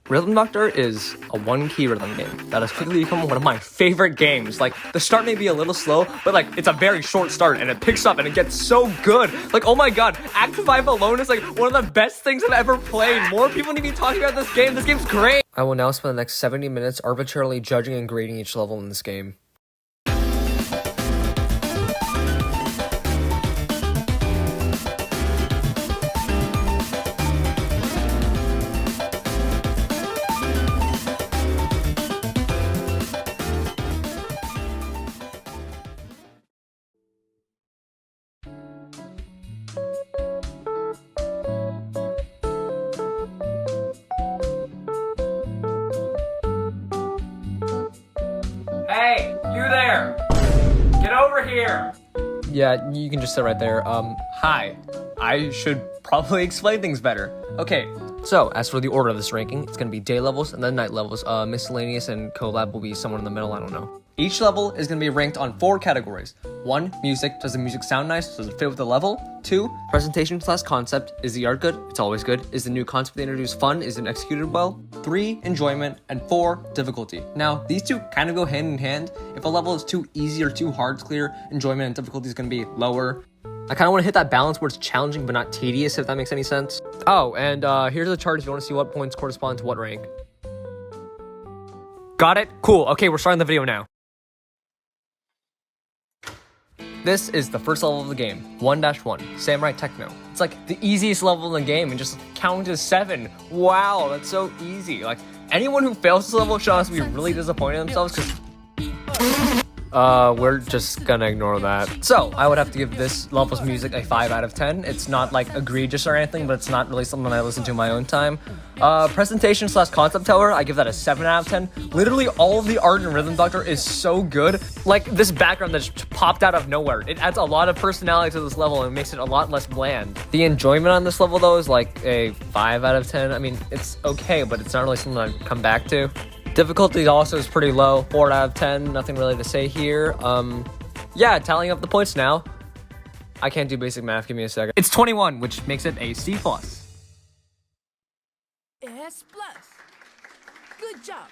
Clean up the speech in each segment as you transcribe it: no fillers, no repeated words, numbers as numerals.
Rhythm Doctor is a one-key rhythm game that has quickly become one of my favorite games. Like, the start may be a little slow, but like, it's a very short start and it picks up and it gets so good. Like, oh my god, Act 5 alone is like one of the best things I've ever played. More people need to be talking about this game. This game's great. I will now spend the next 70 minutes arbitrarily judging and grading each level in this game. Hey, you there! Get over here! Yeah, you can just sit right there. Hi. I should probably explain things better. Okay, so as for the order of this ranking, it's gonna be day levels and then night levels. Miscellaneous and collab will be somewhere in the middle, I don't know. Each level is gonna be ranked on 4 categories. 1, music. Does the music sound nice? Does it fit with the level? 2, presentation / concept. Is the art good? It's always good. Is the new concept they introduced fun? Is it executed well? 3, enjoyment. And 4, difficulty. Now, these two kind of go hand in hand. If a level is too easy or too hard to clear, enjoyment and difficulty is gonna be lower. I kind of want to hit that balance where it's challenging but not tedious, if that makes any sense. Oh, and here's a chart if you want to see what points correspond to what rank. Got it? Cool. Okay, we're starting the video now. This is the first level of the game, 1-1, Samurai Techno. It's like the easiest level in the game and just count to 7. Wow, that's so easy. Like, anyone who fails this level should honestly be really disappointed in themselves because we're just gonna ignore that. So, I would have to give this level's music a 5 out of 10. It's not like egregious or anything, but it's not really something I listen to in my own time. Presentation / concept, however, I give that a 7 out of 10. Literally all of the art in Rhythm Doctor is so good. Like this background that just popped out of nowhere. It adds a lot of personality to this level and makes it a lot less bland. The enjoyment on this level though is like a 5 out of 10. I mean, it's okay, but it's not really something I'd come back to. Difficulty also is pretty low, 4 out of 10, nothing really to say here. Yeah, tallying up the points now. I can't do basic math, give me a second. It's 21, which makes it a C+. S+. Good job.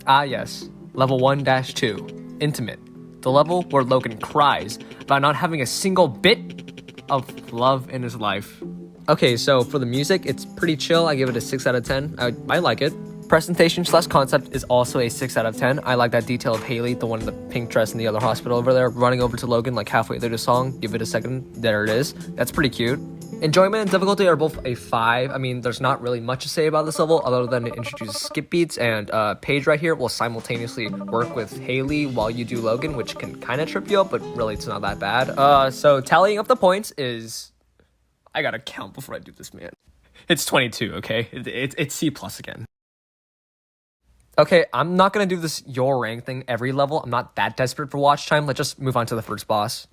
Ah yes, level 1-2, Intimate. The level where Logan cries about not having a single bit of love in his life. Okay, so for the music, it's pretty chill. I give it a 6 out of 10. I like it. Presentation / concept is also a 6 out of 10. I like that detail of Haley, the one in the pink dress in the other hospital over there, running over to Logan like halfway through the song. Give it a second. There it is. That's pretty cute. Enjoyment and difficulty are both a 5. I mean, there's not really much to say about this level other than it introduces skip beats, and Paige right here will simultaneously work with Haley while you do Logan, which can kind of trip you up, but really it's not that bad. So tallying up the points is... I gotta count before I do this, man. It's 22, okay? It's C+ again. Okay, I'm not gonna do this your rank thing every level. I'm not that desperate for watch time. Let's just move on to the first boss.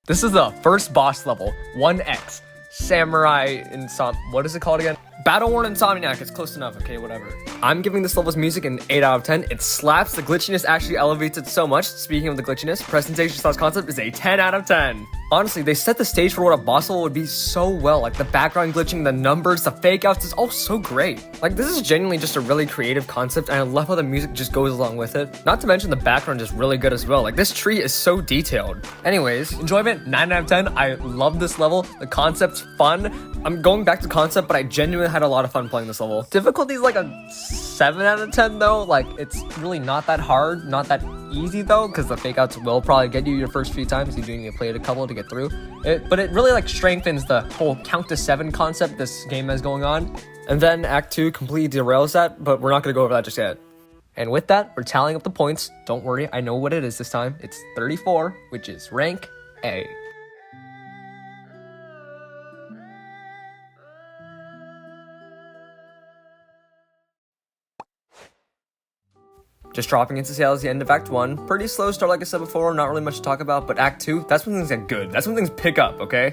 This is the first boss level, 1X. Samurai what is it called again? Battle-worn Insomniac, it's close enough, okay, whatever. I'm giving this level's music an 8 out of 10. It slaps, the glitchiness actually elevates it so much. Speaking of the glitchiness, presentation / concept is a 10 out of 10. Honestly, they set the stage for what a boss level would be so well. Like the background glitching, the numbers, the fake outs, it's all so great. Like this is genuinely just a really creative concept and I love how the music just goes along with it. Not to mention the background is really good as well. Like this tree is so detailed. Anyways, enjoyment, 9 out of 10. I love this level. The concept's fun. I'm going back to concept, but I genuinely had a lot of fun playing this level. Difficulty is like a 7 out of 10 though. Like it's really not that hard, not that easy though, because the fake outs will probably get you your first few times. You do need to play it a couple to get through it, but it really like strengthens the whole count to 7 concept this game has going on. And then Act 2 completely derails that, but we're not gonna go over that just yet. And with that, we're tallying up the points. Don't worry, I know what it is this time. It's 34, which is rank A. just dropping into sales at the end of Act 1. Pretty slow start, like I said before, not really much to talk about, but Act 2, that's when things get good. That's when things pick up, okay?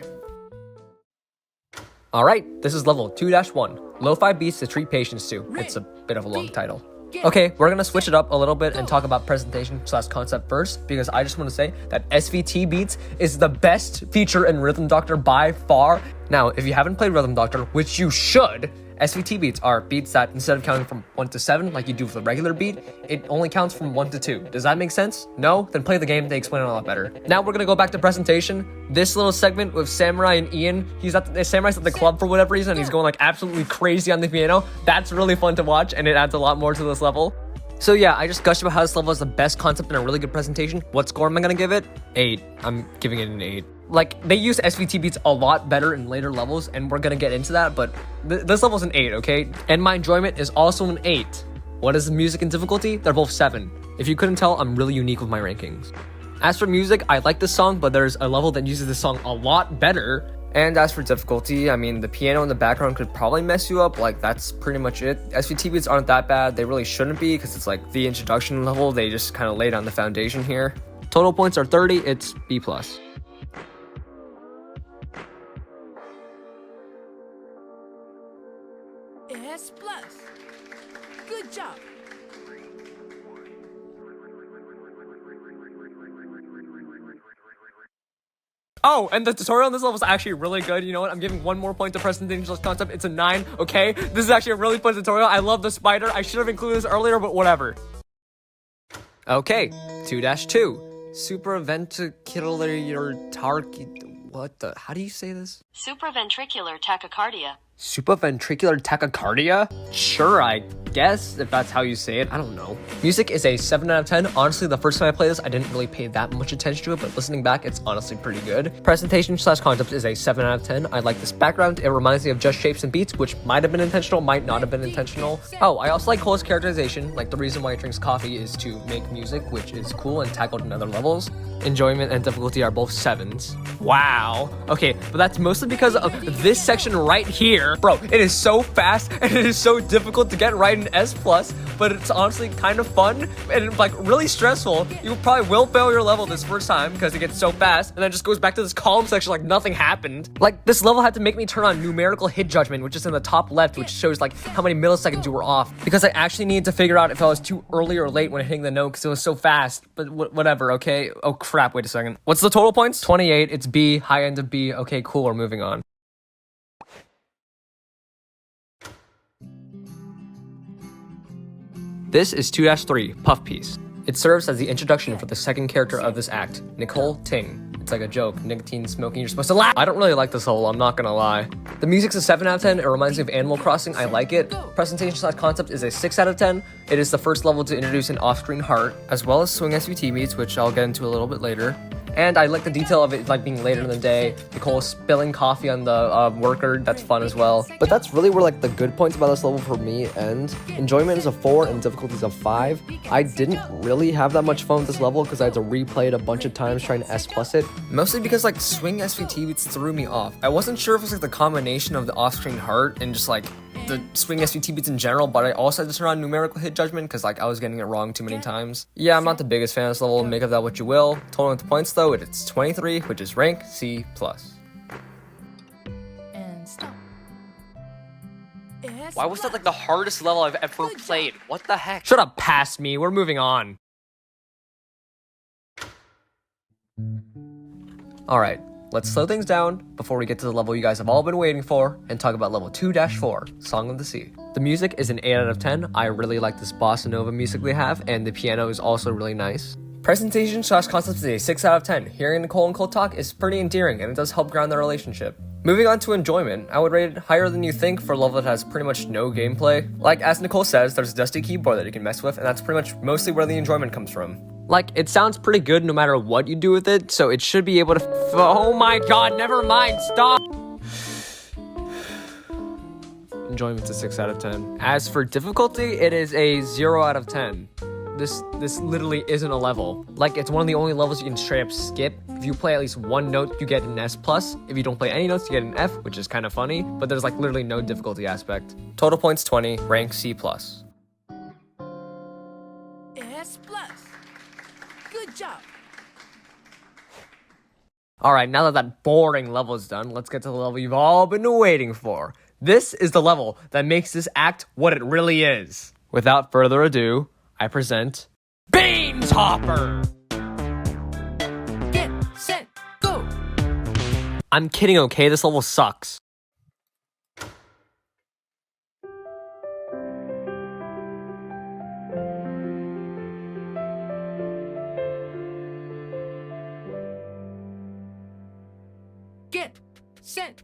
Alright, this is level 2-1. Lo-fi beats to treat patients to. It's a bit of a long title. Okay, we're gonna switch it up a little bit and talk about presentation/concept first, because I just want to say that SVT Beats is the best feature in Rhythm Doctor by far. Now, if you haven't played Rhythm Doctor, which you should, SVT beats are beats that instead of counting from 1 to 7 like you do with a regular beat, it only counts from 1 to 2. Does that make sense? No? Then play the game, they explain it a lot better. Now we're gonna go back to presentation. This little segment with Samurai and Ian, Samurai's at the club for whatever reason, and he's going like absolutely crazy on the piano. That's really fun to watch, and it adds a lot more to this level. So yeah, I just gushed about how this level is the best concept and a really good presentation. What score am I gonna give it? 8. I'm giving it an 8. Like, they use SVT beats a lot better in later levels, and we're gonna get into that, but this level's an 8, okay? And my enjoyment is also an 8. What is the music and difficulty? They're both 7. If you couldn't tell, I'm really unique with my rankings. As for music, I like this song, but there's a level that uses this song a lot better. And as for difficulty, I mean, the piano in the background could probably mess you up. Like, that's pretty much it. SVT beats aren't that bad. They really shouldn't be, because it's like the introduction level. They just kind of lay down the foundation here. Total points are 30. It's B+. S plus. Good job. Oh, and the tutorial on this level is actually really good. You know what? I'm giving 1 more point to presentation/concept. It's a 9, okay? This is actually a really fun tutorial. I love the spider. I should have included this earlier, but whatever. Okay, 2-2. Supraventricular what the? How do you say this? Supraventricular tachycardia. Supraventricular tachycardia? Sure, I guess, if that's how you say it. I don't know. Music is a 7 out of 10. Honestly, the first time I played this, I didn't really pay that much attention to it, but listening back, it's honestly pretty good. Presentation/concept is a 7 out of 10. I like this background. It reminds me of Just Shapes and Beats, which might have been intentional, might not have been intentional. Oh, I also like Cole's characterization. Like, the reason why he drinks coffee is to make music, which is cool and tackled in other levels. Enjoyment and difficulty are both 7s. Wow. Okay, but that's mostly because of this section right here. Bro, it is so fast and it is so difficult to get right in S+, but it's honestly kind of fun and like really stressful. You probably will fail your level this first time because it gets so fast and then just goes back to this column section like nothing happened. Like, this level had to make me turn on numerical hit judgment, which is in the top left, which shows like how many milliseconds you were off, because I actually needed to figure out if I was too early or late when hitting the note because it was so fast. But whatever, okay? Oh crap, wait a second. What's the total points? 28. It's B, high end of B. Okay, cool, we're moving on. This is 2-3, Puff Piece. It serves as the introduction for the second character of this act, Nicole Ting. It's like a joke, nicotine smoking, you're supposed to laugh. I don't really like this level, I'm not gonna lie. The music's a 7 out of 10, it reminds me of Animal Crossing, I like it. Presentation/concept is a 6 out of 10. It is the first level to introduce an off-screen heart, as well as swing SVT beats, which I'll get into a little bit later. And I like the detail of it like being later in the day, Nicole spilling coffee on the worker, that's fun as well. But that's really where like the good points about this level for me end. Enjoyment is a 4 and difficulty is a 5. I didn't really have that much fun with this level because I had to replay it a bunch of times trying to S+ it. Mostly because like swing SVT beats threw me off. I wasn't sure if it was like the combination of the off-screen heart and just like the swing SVT beats in general, but I also had to turn on numerical hit judgment because like I was getting it wrong too many times. Yeah, I'm not the biggest fan of this level, make of that what you will. Total points though, it's 23, which is rank C+. And stop. S Why was that like plus. the hardest level I've ever Good job. played? What the heck? Shut up, past me, we're moving on. Alright, let's slow things down before we get to the level you guys have all been waiting for and talk about level 2-4, Song of the Sea. The music is an 8 out of 10. I really like this bossa nova music they have, and the piano is also really nice. Presentation/concept is a 6 out of 10. Hearing Nicole and Cole talk is pretty endearing, and it does help ground their relationship. Moving on to enjoyment, I would rate it higher than you think for a level that has pretty much no gameplay. Like, as Nicole says, there's a dusty keyboard that you can mess with, and that's pretty much mostly where the enjoyment comes from. Like, it sounds pretty good no matter what you do with it, so it should be able to oh my god, never mind, stop! Enjoyment's a 6 out of 10. As for difficulty, it is a 0 out of 10. This literally isn't a level. Like, it's one of the only levels you can straight up skip. If you play at least one note, you get an S+. If you don't play any notes, you get an F, which is kind of funny, but there's like literally no difficulty aspect. Total points 20, rank C+. S job. Alright, now that that boring level is done, let's get to the level you've all been waiting for. This is the level that makes this act what it really is. Without further ado, I present Beans Hopper! Get set, go. I'm kidding, okay? This level sucks. Get set,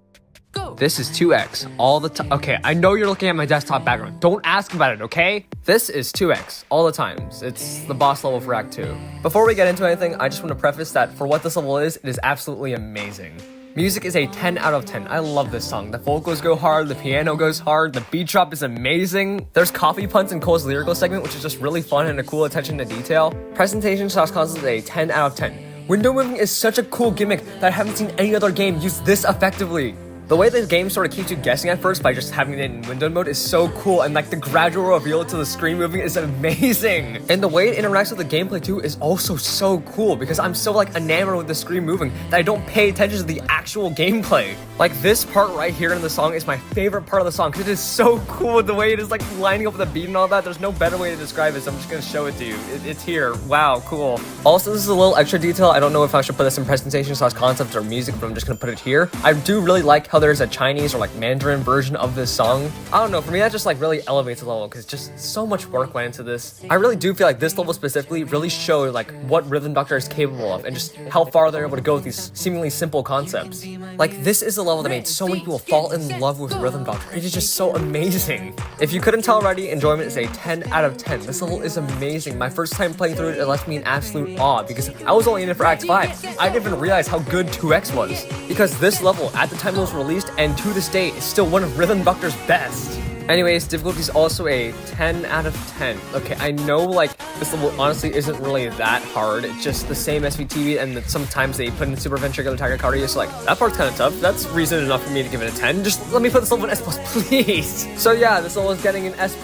go. This is 2x all the time. Okay, I know you're looking at my desktop background. Don't ask about it, okay? This is 2x all the times. It's the boss level for Act 2. Before we get into anything, I just want to preface that for what this level is, it is absolutely amazing. Music is a 10 out of 10. I love this song. The vocals go hard, the piano goes hard, the beat drop is amazing. There's coffee puns in Cole's lyrical segment, which is just really fun and a cool attention to detail. Presentation / concept is a 10 out of 10. Window moving is such a cool gimmick that I haven't seen any other game use this effectively. The way this game sort of keeps you guessing at first by just having it in window mode is so cool, and like the gradual reveal to the screen moving is amazing. And the way it interacts with the gameplay too is also so cool because I'm so like enamored with the screen moving that I don't pay attention to the actual gameplay. Like this part right here in the song is my favorite part of the song because it is so cool the way it is like lining up with the beat and all that. There's no better way to describe it, so I'm just gonna show it to you. It's here. Wow, cool. Also, this is a little extra detail. I don't know if I should put this in presentation / concept or music, but I'm just gonna put it here. I do really like how there's a Chinese or like Mandarin version of this song. I don't know, for me that just like really elevates the level because just so much work went into this. I really do feel like this level specifically really showed like what Rhythm Doctor is capable of and just how far they're able to go with these seemingly simple concepts. Like this is a level that made so many people fall in love with Rhythm Doctor. It is just so amazing. If you couldn't tell already, Enjoyment is a 10 out of 10. This level is amazing. My first time playing through it, it left me in absolute awe because I was only in it for Act 5. I didn't even realize how good 2x was because this level at the time it was released and to this day is still one of Rhythm Doctor's best. Anyways, difficulty is also a 10 out of 10. Okay, I know like this level honestly isn't really that hard. It's just the same SVT and sometimes they put in super ventricular tachycardia, so like that part's kind of tough. That's reason enough for me to give it a 10. Just let me put this level in S+, please. So yeah, this level is getting an S+.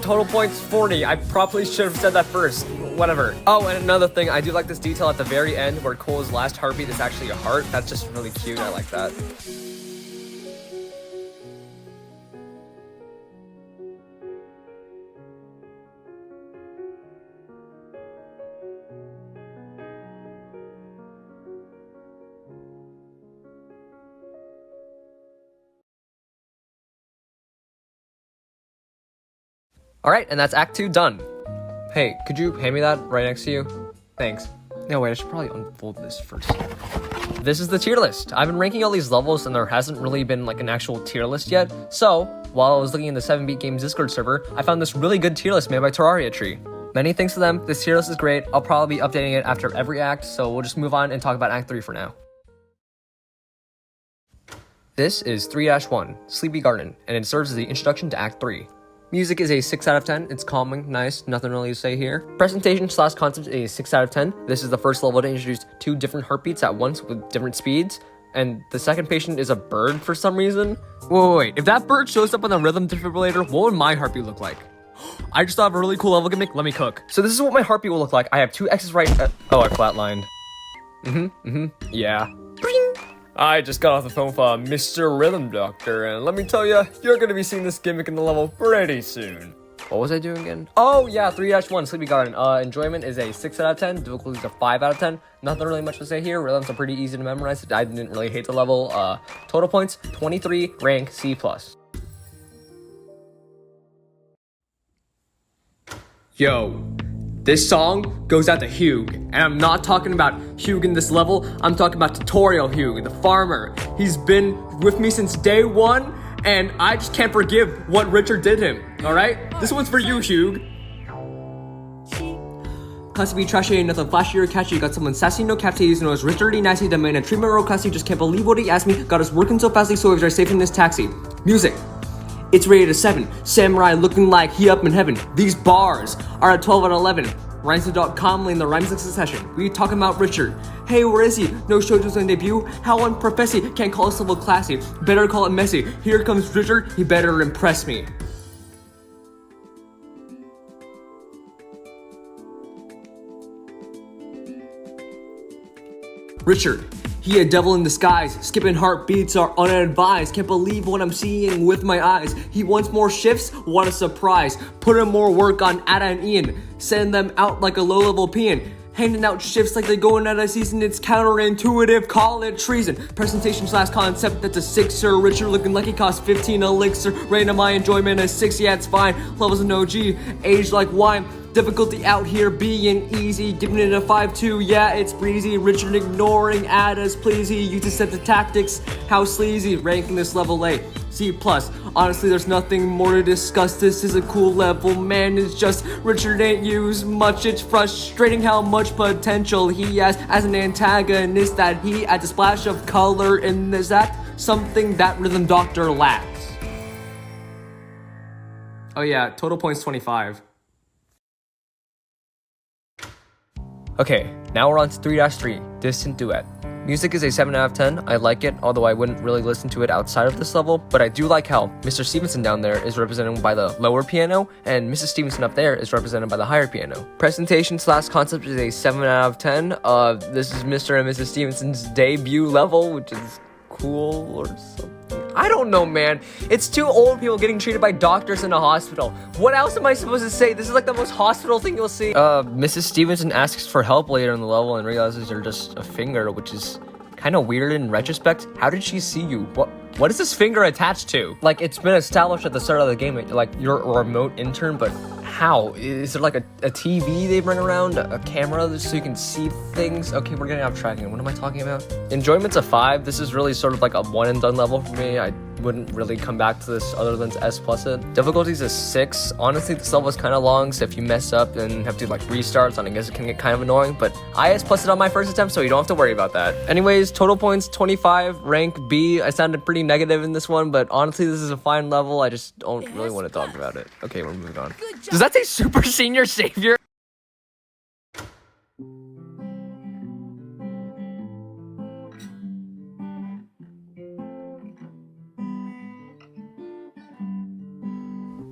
Total points 40. I probably should have said that first. Whatever. Oh, and another thing, I do like this detail at the very end where Cole's last heartbeat is actually a heart. That's just really cute. I like that. Alright, and that's Act 2 done. Hey, could you hand me that right next to you? Thanks. No, wait, I should probably unfold this first. This is the tier list. I've been ranking all these levels and there hasn't really been like an actual tier list yet. So, while I was looking in the 7-Beat Games Discord server, I found this really good tier list made by Terraria Tree. Many thanks to them, this tier list is great. I'll probably be updating it after every act, so we'll just move on and talk about Act 3 for now. This is 3-1, Sleepy Garden, and it serves as the introduction to Act 3. Music is a 6 out of 10. It's calming, nice, nothing really to say here. Presentation / concept is a 6 out of 10. This is the first level to introduce 2 different heartbeats at once with different speeds. And the second patient is a bird for some reason. Wait, if that bird shows up on the rhythm defibrillator, what would my heartbeat look like? I just thought of a really cool level gimmick, let me cook. So this is what my heartbeat will look like. I have 2 X's right, oh, I flatlined. Yeah. I just got off the phone with Mr. Rhythm Doctor, and let me tell you, you're gonna be seeing this gimmick in the level pretty soon. What was I doing again? Oh yeah, 3-1, Sleepy Garden. Enjoyment is a 6 out of 10, difficulty is a 5 out of 10. Nothing really much to say here, rhythms are pretty easy to memorize. I didn't really hate the level. Total points, 23, rank C+. Yo. This song goes out to Hugh, and I'm not talking about Hugh in this level, I'm talking about Tutorial Hugh, the farmer. He's been with me since day 1, and I just can't forgive what Richard did him, alright? This one's for you, Hugh. Classy be trashy, nothing flashy or catchy. Got someone sassy, no capsies, knows Richardy nasty, the man a treatment real classy. Just can't believe what he asked me. Got us working so fastly, so he's safe in this taxi. Music. It's rated a 7. Samurai looking like he up in heaven. These bars are a 12 out of 11. Rhymes the dot calmly in the rhymes succession. We talking about Richard. Hey, where is he? No shoujo's on debut. How unprofessy can't call this level classy. Better call it messy. Here comes Richard. He better impress me. Richard. He a devil in disguise, skipping heartbeats are unadvised. Can't believe what I'm seeing with my eyes. He wants more shifts, what a surprise. Putting more work on Ada and Ian, sending them out like a low-level peon. Handing out shifts like they're going out of season, it's counterintuitive, call it treason. Presentation slash concept, that's a 6er. Richard looking like he cost 15 elixir. Random my enjoyment a 6, yeah it's fine. Levels an OG, aged like wine. Difficulty out here being easy, giving it a 5-2, yeah it's breezy. Richard ignoring Ada's pleasy, you just set the tactics, how sleazy. Ranking this level A, C+. Honestly there's nothing more to discuss, this is a cool level, man, it's just Richard ain't used much. It's frustrating how much potential he has as an antagonist, that he adds a splash of color in this act, something that Rhythm Doctor lacks. Oh yeah, total points 25. Okay, now we're on to 3-3, Distant Duet. Music is a 7 out of 10, I like it, although I wouldn't really listen to it outside of this level, but I do like how Mr. Stevenson down there is represented by the lower piano, and Mrs. Stevenson up there is represented by the higher piano. Presentation slash concept is a 7 out of 10, this is Mr. and Mrs. Stevenson's debut level, which is cool or something. I don't know, man. It's two old people getting treated by doctors in a hospital. What else am I supposed to say? This is like the most hospital thing you'll see. Mrs. Stevenson asks for help later in the level and realizes you're just a finger, which is kind of weird in retrospect. How did she see you? What is this finger attached to? Like, it's been established at the start of the game that, like, you're a remote intern, but how? Is there like a TV they bring around, a camera so you can see things? Okay, we're getting off track again. What am I talking about? Enjoyment's a 5. This is really sort of like a one and done level for me. I wouldn't really come back to this other than to S+ it. Difficulty's a 6. Honestly, this level is kind of long, so if you mess up and have to like restarts, I guess it can get kind of annoying, but I S+ it on my first attempt, so you don't have to worry about that. Anyways, total points 25, rank B. I sounded pretty negative in this one, but honestly, this is a fine level. I just don't really want to talk about it. Okay, we're moving on. Does that say Super Senior Savior?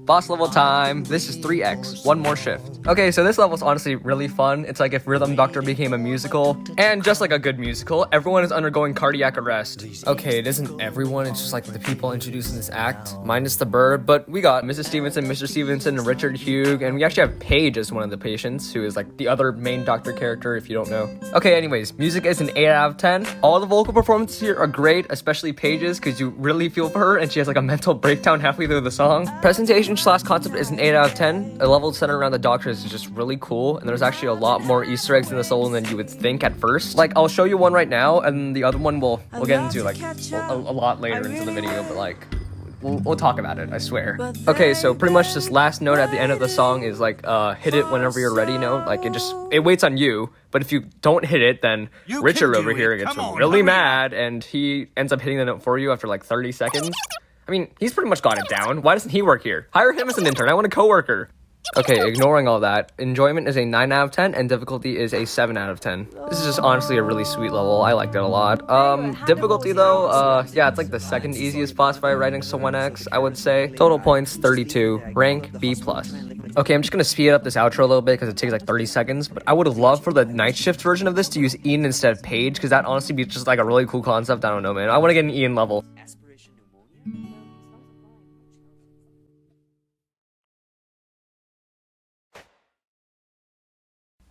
Boss level time. This is 3x, one more shift. Okay, so this level is honestly really fun. It's like if Rhythm Doctor became a musical, and just like a good musical, everyone is undergoing cardiac arrest. Okay, it isn't everyone, it's just like the people introduced in this act, minus the bird, but we got Mrs. Stevenson, Mr. Stevenson, Richard Hugh, and we actually have Paige as one of the patients, who is like the other main doctor character, if you don't know. Okay, anyways, music is an 8 out of 10. All the vocal performances here are great, especially Paige's, because you really feel for her, and she has like a mental breakdown halfway through the song. Presentation slash concept is an 8 out of 10. A level centered around the doctors is just really cool, and there's actually a lot more Easter eggs in this level than you would think at first. Like, I'll show you one right now, and the other one we'll get into like a lot later into the video, but like we'll talk about it, I swear. Okay, so pretty much this last note at the end of the song is like hit it whenever you're ready note. Like it waits on you, but if you don't hit it, then Richard over here gets really mad, and he ends up hitting the note for you after like 30 seconds. I mean, he's pretty much got it down. Why doesn't he work here? Hire him as an intern. I want a coworker. Okay, ignoring all that, enjoyment is a 9 out of 10, and difficulty is a 7 out of 10. This is just honestly a really sweet level. I liked it a lot. Difficulty though, yeah, it's like the second easiest boss fight writing to 1x, I would say. Total points, 32. Rank, B+. Okay, I'm just gonna speed up this outro a little bit because it takes like 30 seconds, but I would have loved for the night shift version of this to use Ian instead of Paige, because that honestly be just like a really cool concept. I don't know, man. I want to get an Ian level.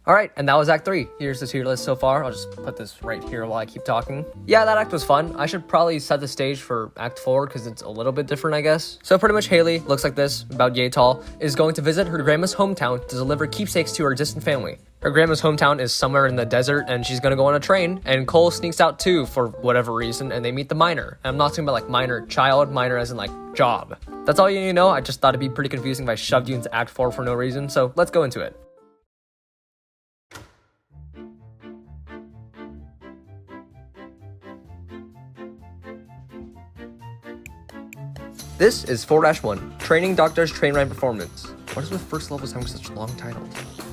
Alright, and that was Act 3. Here's the tier list so far. I'll just put this right here while I keep talking. Yeah, that act was fun. I should probably set the stage for Act 4 because it's a little bit different, I guess. So pretty much Haley, looks like this, about yay tall, is going to visit her grandma's hometown to deliver keepsakes to her distant family. Her grandma's hometown is somewhere in the desert, and she's gonna go on a train, and Cole sneaks out too for whatever reason, and they meet the miner. And I'm not talking about like minor child, minor as in like job. That's all you need to know. I just thought it'd be pretty confusing if I shoved you into Act 4 for no reason, so let's go into it. This is 4-1, Training Doctor's Train Ride Performance. What is with first levels having such long titles?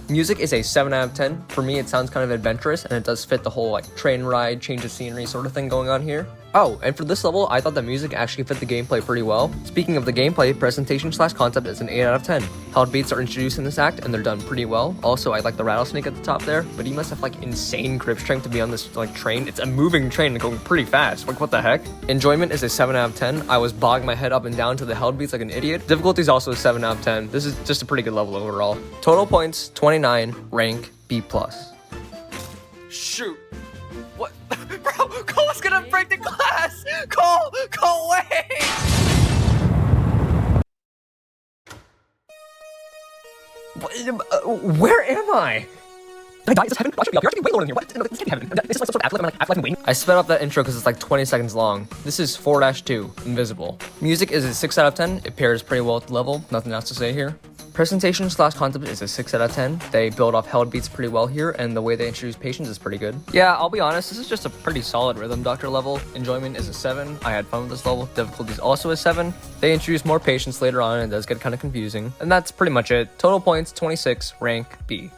Music is a 7 out of 10. For me, it sounds kind of adventurous, and it does fit the whole like train ride, change of scenery sort of thing going on here. Oh, and for this level, I thought the music actually fit the gameplay pretty well. Speaking of the gameplay, presentation/concept is an 8 out of 10. Held beats are introduced in this act, and they're done pretty well. Also, I like the rattlesnake at the top there, but he must have like insane grip strength to be on this like train. It's a moving train and going pretty fast. Like, what the heck? Enjoyment is a 7 out of 10. I was bogging my head up and down to the held beats like an idiot. Difficulty is also a 7 out of 10. This is just a pretty good level overall. Total points, 29, rank B+. Shoot. What? Bro, Cole's gonna break the glass! Cole, wait! Where am I? Did I die? Is this heaven? Why should I be up here? I should be way lower than here. What? No, this can't be heaven. This is like some sort of afterlife. I'm like afterlife and waiting. I sped up that intro because it's like 20 seconds long. This is 4-2, Invisible. Music is a 6 out of 10. It pairs pretty well with the level. Nothing else to say here. Presentation/concept is a 6 out of 10. They build off held beats pretty well here, and the way they introduce patience is pretty good. Yeah, I'll be honest, this is just a pretty solid Rhythm Doctor level. Enjoyment is a 7. I had fun with this level. Difficulty is also a 7. They introduce more patience later on, and it does get kind of confusing. And that's pretty much it. Total points, 26, rank B.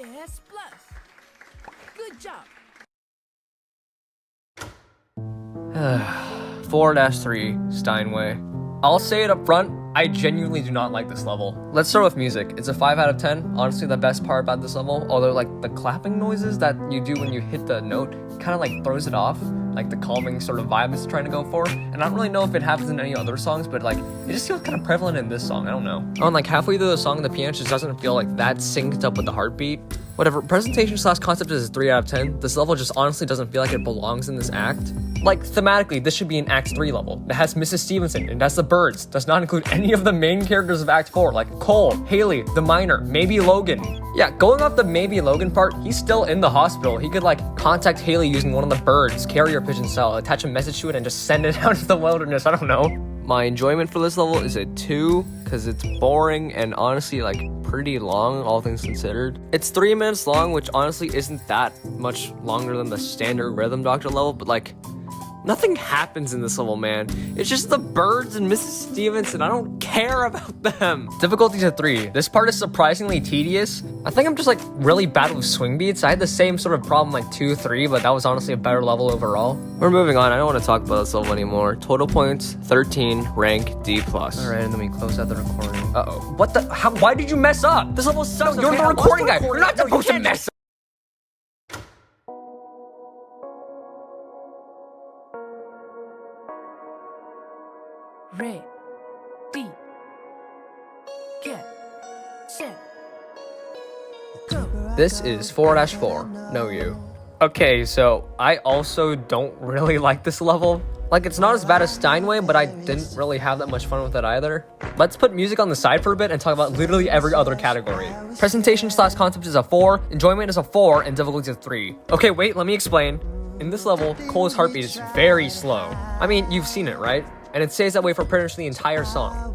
S plus. Good job. 4-3, Steinway. I'll say it up front, I genuinely do not like this level. Let's start with music. It's a 5 out of 10. Honestly, the best part about this level, although like the clapping noises that you do when you hit the note kind of like throws it off, like the calming sort of vibe it's trying to go for. And I don't really know if it happens in any other songs, but like it just feels kind of prevalent in this song. I don't know. Oh, and like halfway through the song, the piano just doesn't feel like that synced up with the heartbeat. Whatever, presentation/concept is a 3 out of 10. This level just honestly doesn't feel like it belongs in this act. Like, thematically, this should be an Act 3 level. It has Mrs. Stevenson, it has the birds. Does not include any of the main characters of Act 4, like Cole, Haley, the miner, maybe Logan. Yeah, going off the maybe Logan part, he's still in the hospital. He could, like, contact Haley using one of the birds, carrier pigeon style, attach a message to it, and just send it out into the wilderness. I don't know. My enjoyment for this level is a 2, because it's boring and honestly, like, pretty long, all things considered. It's 3 minutes long, which honestly isn't that much longer than the standard Rhythm Doctor level, but, like, nothing happens in this level, man. It's just the birds and Mrs. Stevenson. I don't care about them. Difficulty to 3. This part is surprisingly tedious. I think I'm just like really bad with swing beats. I had the same sort of problem like 2, 3, but that was honestly a better level overall. We're moving on. I don't want to talk about this level anymore. Total points, 13, rank D+. All right, and then we close out the recording. Uh-oh. What the? Why did you mess up? This level sucks. No, you're the recording guy. You're not supposed to mess up. Ready. Get. Set. Go. This is 4-4, Know You. Okay, so I also don't really like this level. Like, it's not as bad as Steinway, but I didn't really have that much fun with it either. Let's put music on the side for a bit and talk about literally every other category. Presentation/concept is a 4, enjoyment is a 4, and difficulty is a 3. Okay, wait, let me explain. In this level, Cole's heartbeat is very slow. I mean, you've seen it, right? And it stays that way for pretty much the entire song.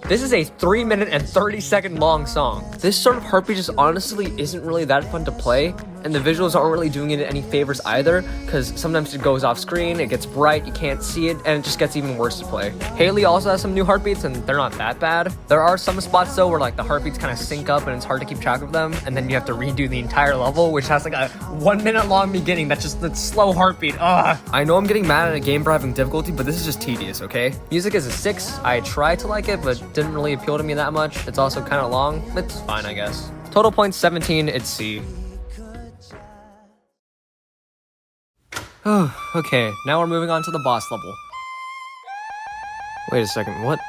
This is a 3 minute and 30-second long song. This sort of heartbeat just honestly isn't really that fun to play, and the visuals aren't really doing it any favors either, because sometimes it goes off screen, it gets bright, you can't see it, and it just gets even worse to play. Haley also has some new heartbeats, and they're not that bad. There are some spots though where like the heartbeats kind of sync up and it's hard to keep track of them, and then you have to redo the entire level, which has like a 1 minute long beginning that's just the slow heartbeat. Ugh. I know I'm getting mad at a game for having difficulty, but this is just tedious, okay? Music is a 6. I tried to like it, but didn't really appeal to me that much. It's also kind of long. It's fine, I guess. Total points 17, it's C. Oh, okay, now we're moving on to the boss level. Wait a second, what?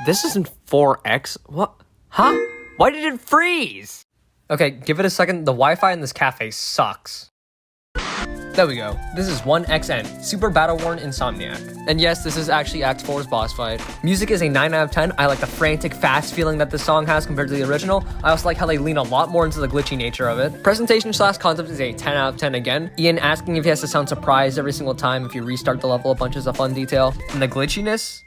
This isn't 4X? What? Huh? Why did it freeze? Okay, give it a second. The Wi-Fi in this cafe sucks. There we go. This is 1XN, Super Battle-Worn Insomniac. And yes, this is actually Act 4's boss fight. Music is a 9 out of 10. I like the frantic, fast feeling that this song has compared to the original. I also like how they lean a lot more into the glitchy nature of it. Presentation/concept is a 10 out of 10 again. Ian asking if he has to sound surprised every single time if you restart the level a bunch is a fun detail. And the glitchiness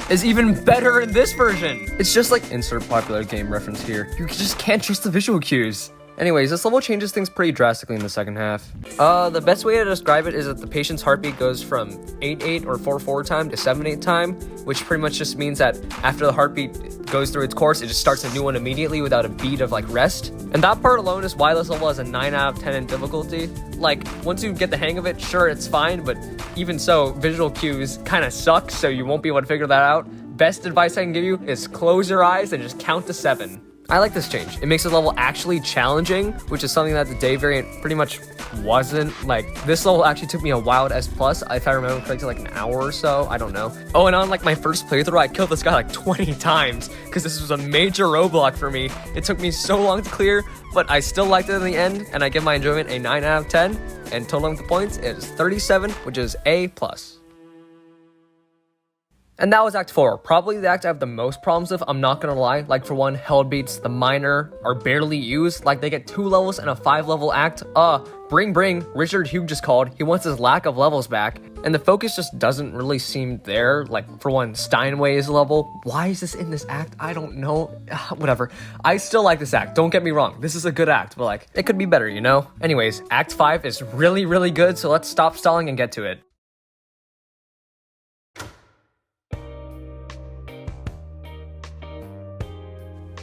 is even better in this version. It's just like insert popular game reference here. You just can't trust the visual cues. Anyways, this level changes things pretty drastically in the second half. The best way to describe it is that the patient's heartbeat goes from 8/8 or 4/4 time to 7/8 time, which pretty much just means that after the heartbeat goes through its course, it just starts a new one immediately without a beat of like rest. And that part alone is why this level has a 9 out of 10 in difficulty. Like, once you get the hang of it, sure, it's fine, but even so, visual cues kind of suck, so you won't be able to figure that out. Best advice I can give you is close your eyes and just count to 7. I like this change. It makes the level actually challenging, which is something that the day variant pretty much wasn't. Like, this level actually took me a wild S+, if I remember correctly, like an hour or so. I don't know. Oh, and on like my first playthrough, I killed this guy like 20 times because this was a major roadblock for me. It took me so long to clear, but I still liked it in the end, and I give my enjoyment a 9 out of 10, and total of the points is 37, which is A+. And that was Act 4, probably the act I have the most problems with, I'm not gonna lie. Like, for one, held beats, the minor, are barely used. Like, they get 2 levels in a 5-level act. Bring, Richard Hugh just called. He wants his lack of levels back. And the focus just doesn't really seem there. Like, for one, Steinway's level. Why is this in this act? I don't know. Whatever. I still like this act, don't get me wrong. This is a good act, but like, it could be better, you know? Anyways, Act 5 is really, really good, so let's stop stalling and get to it.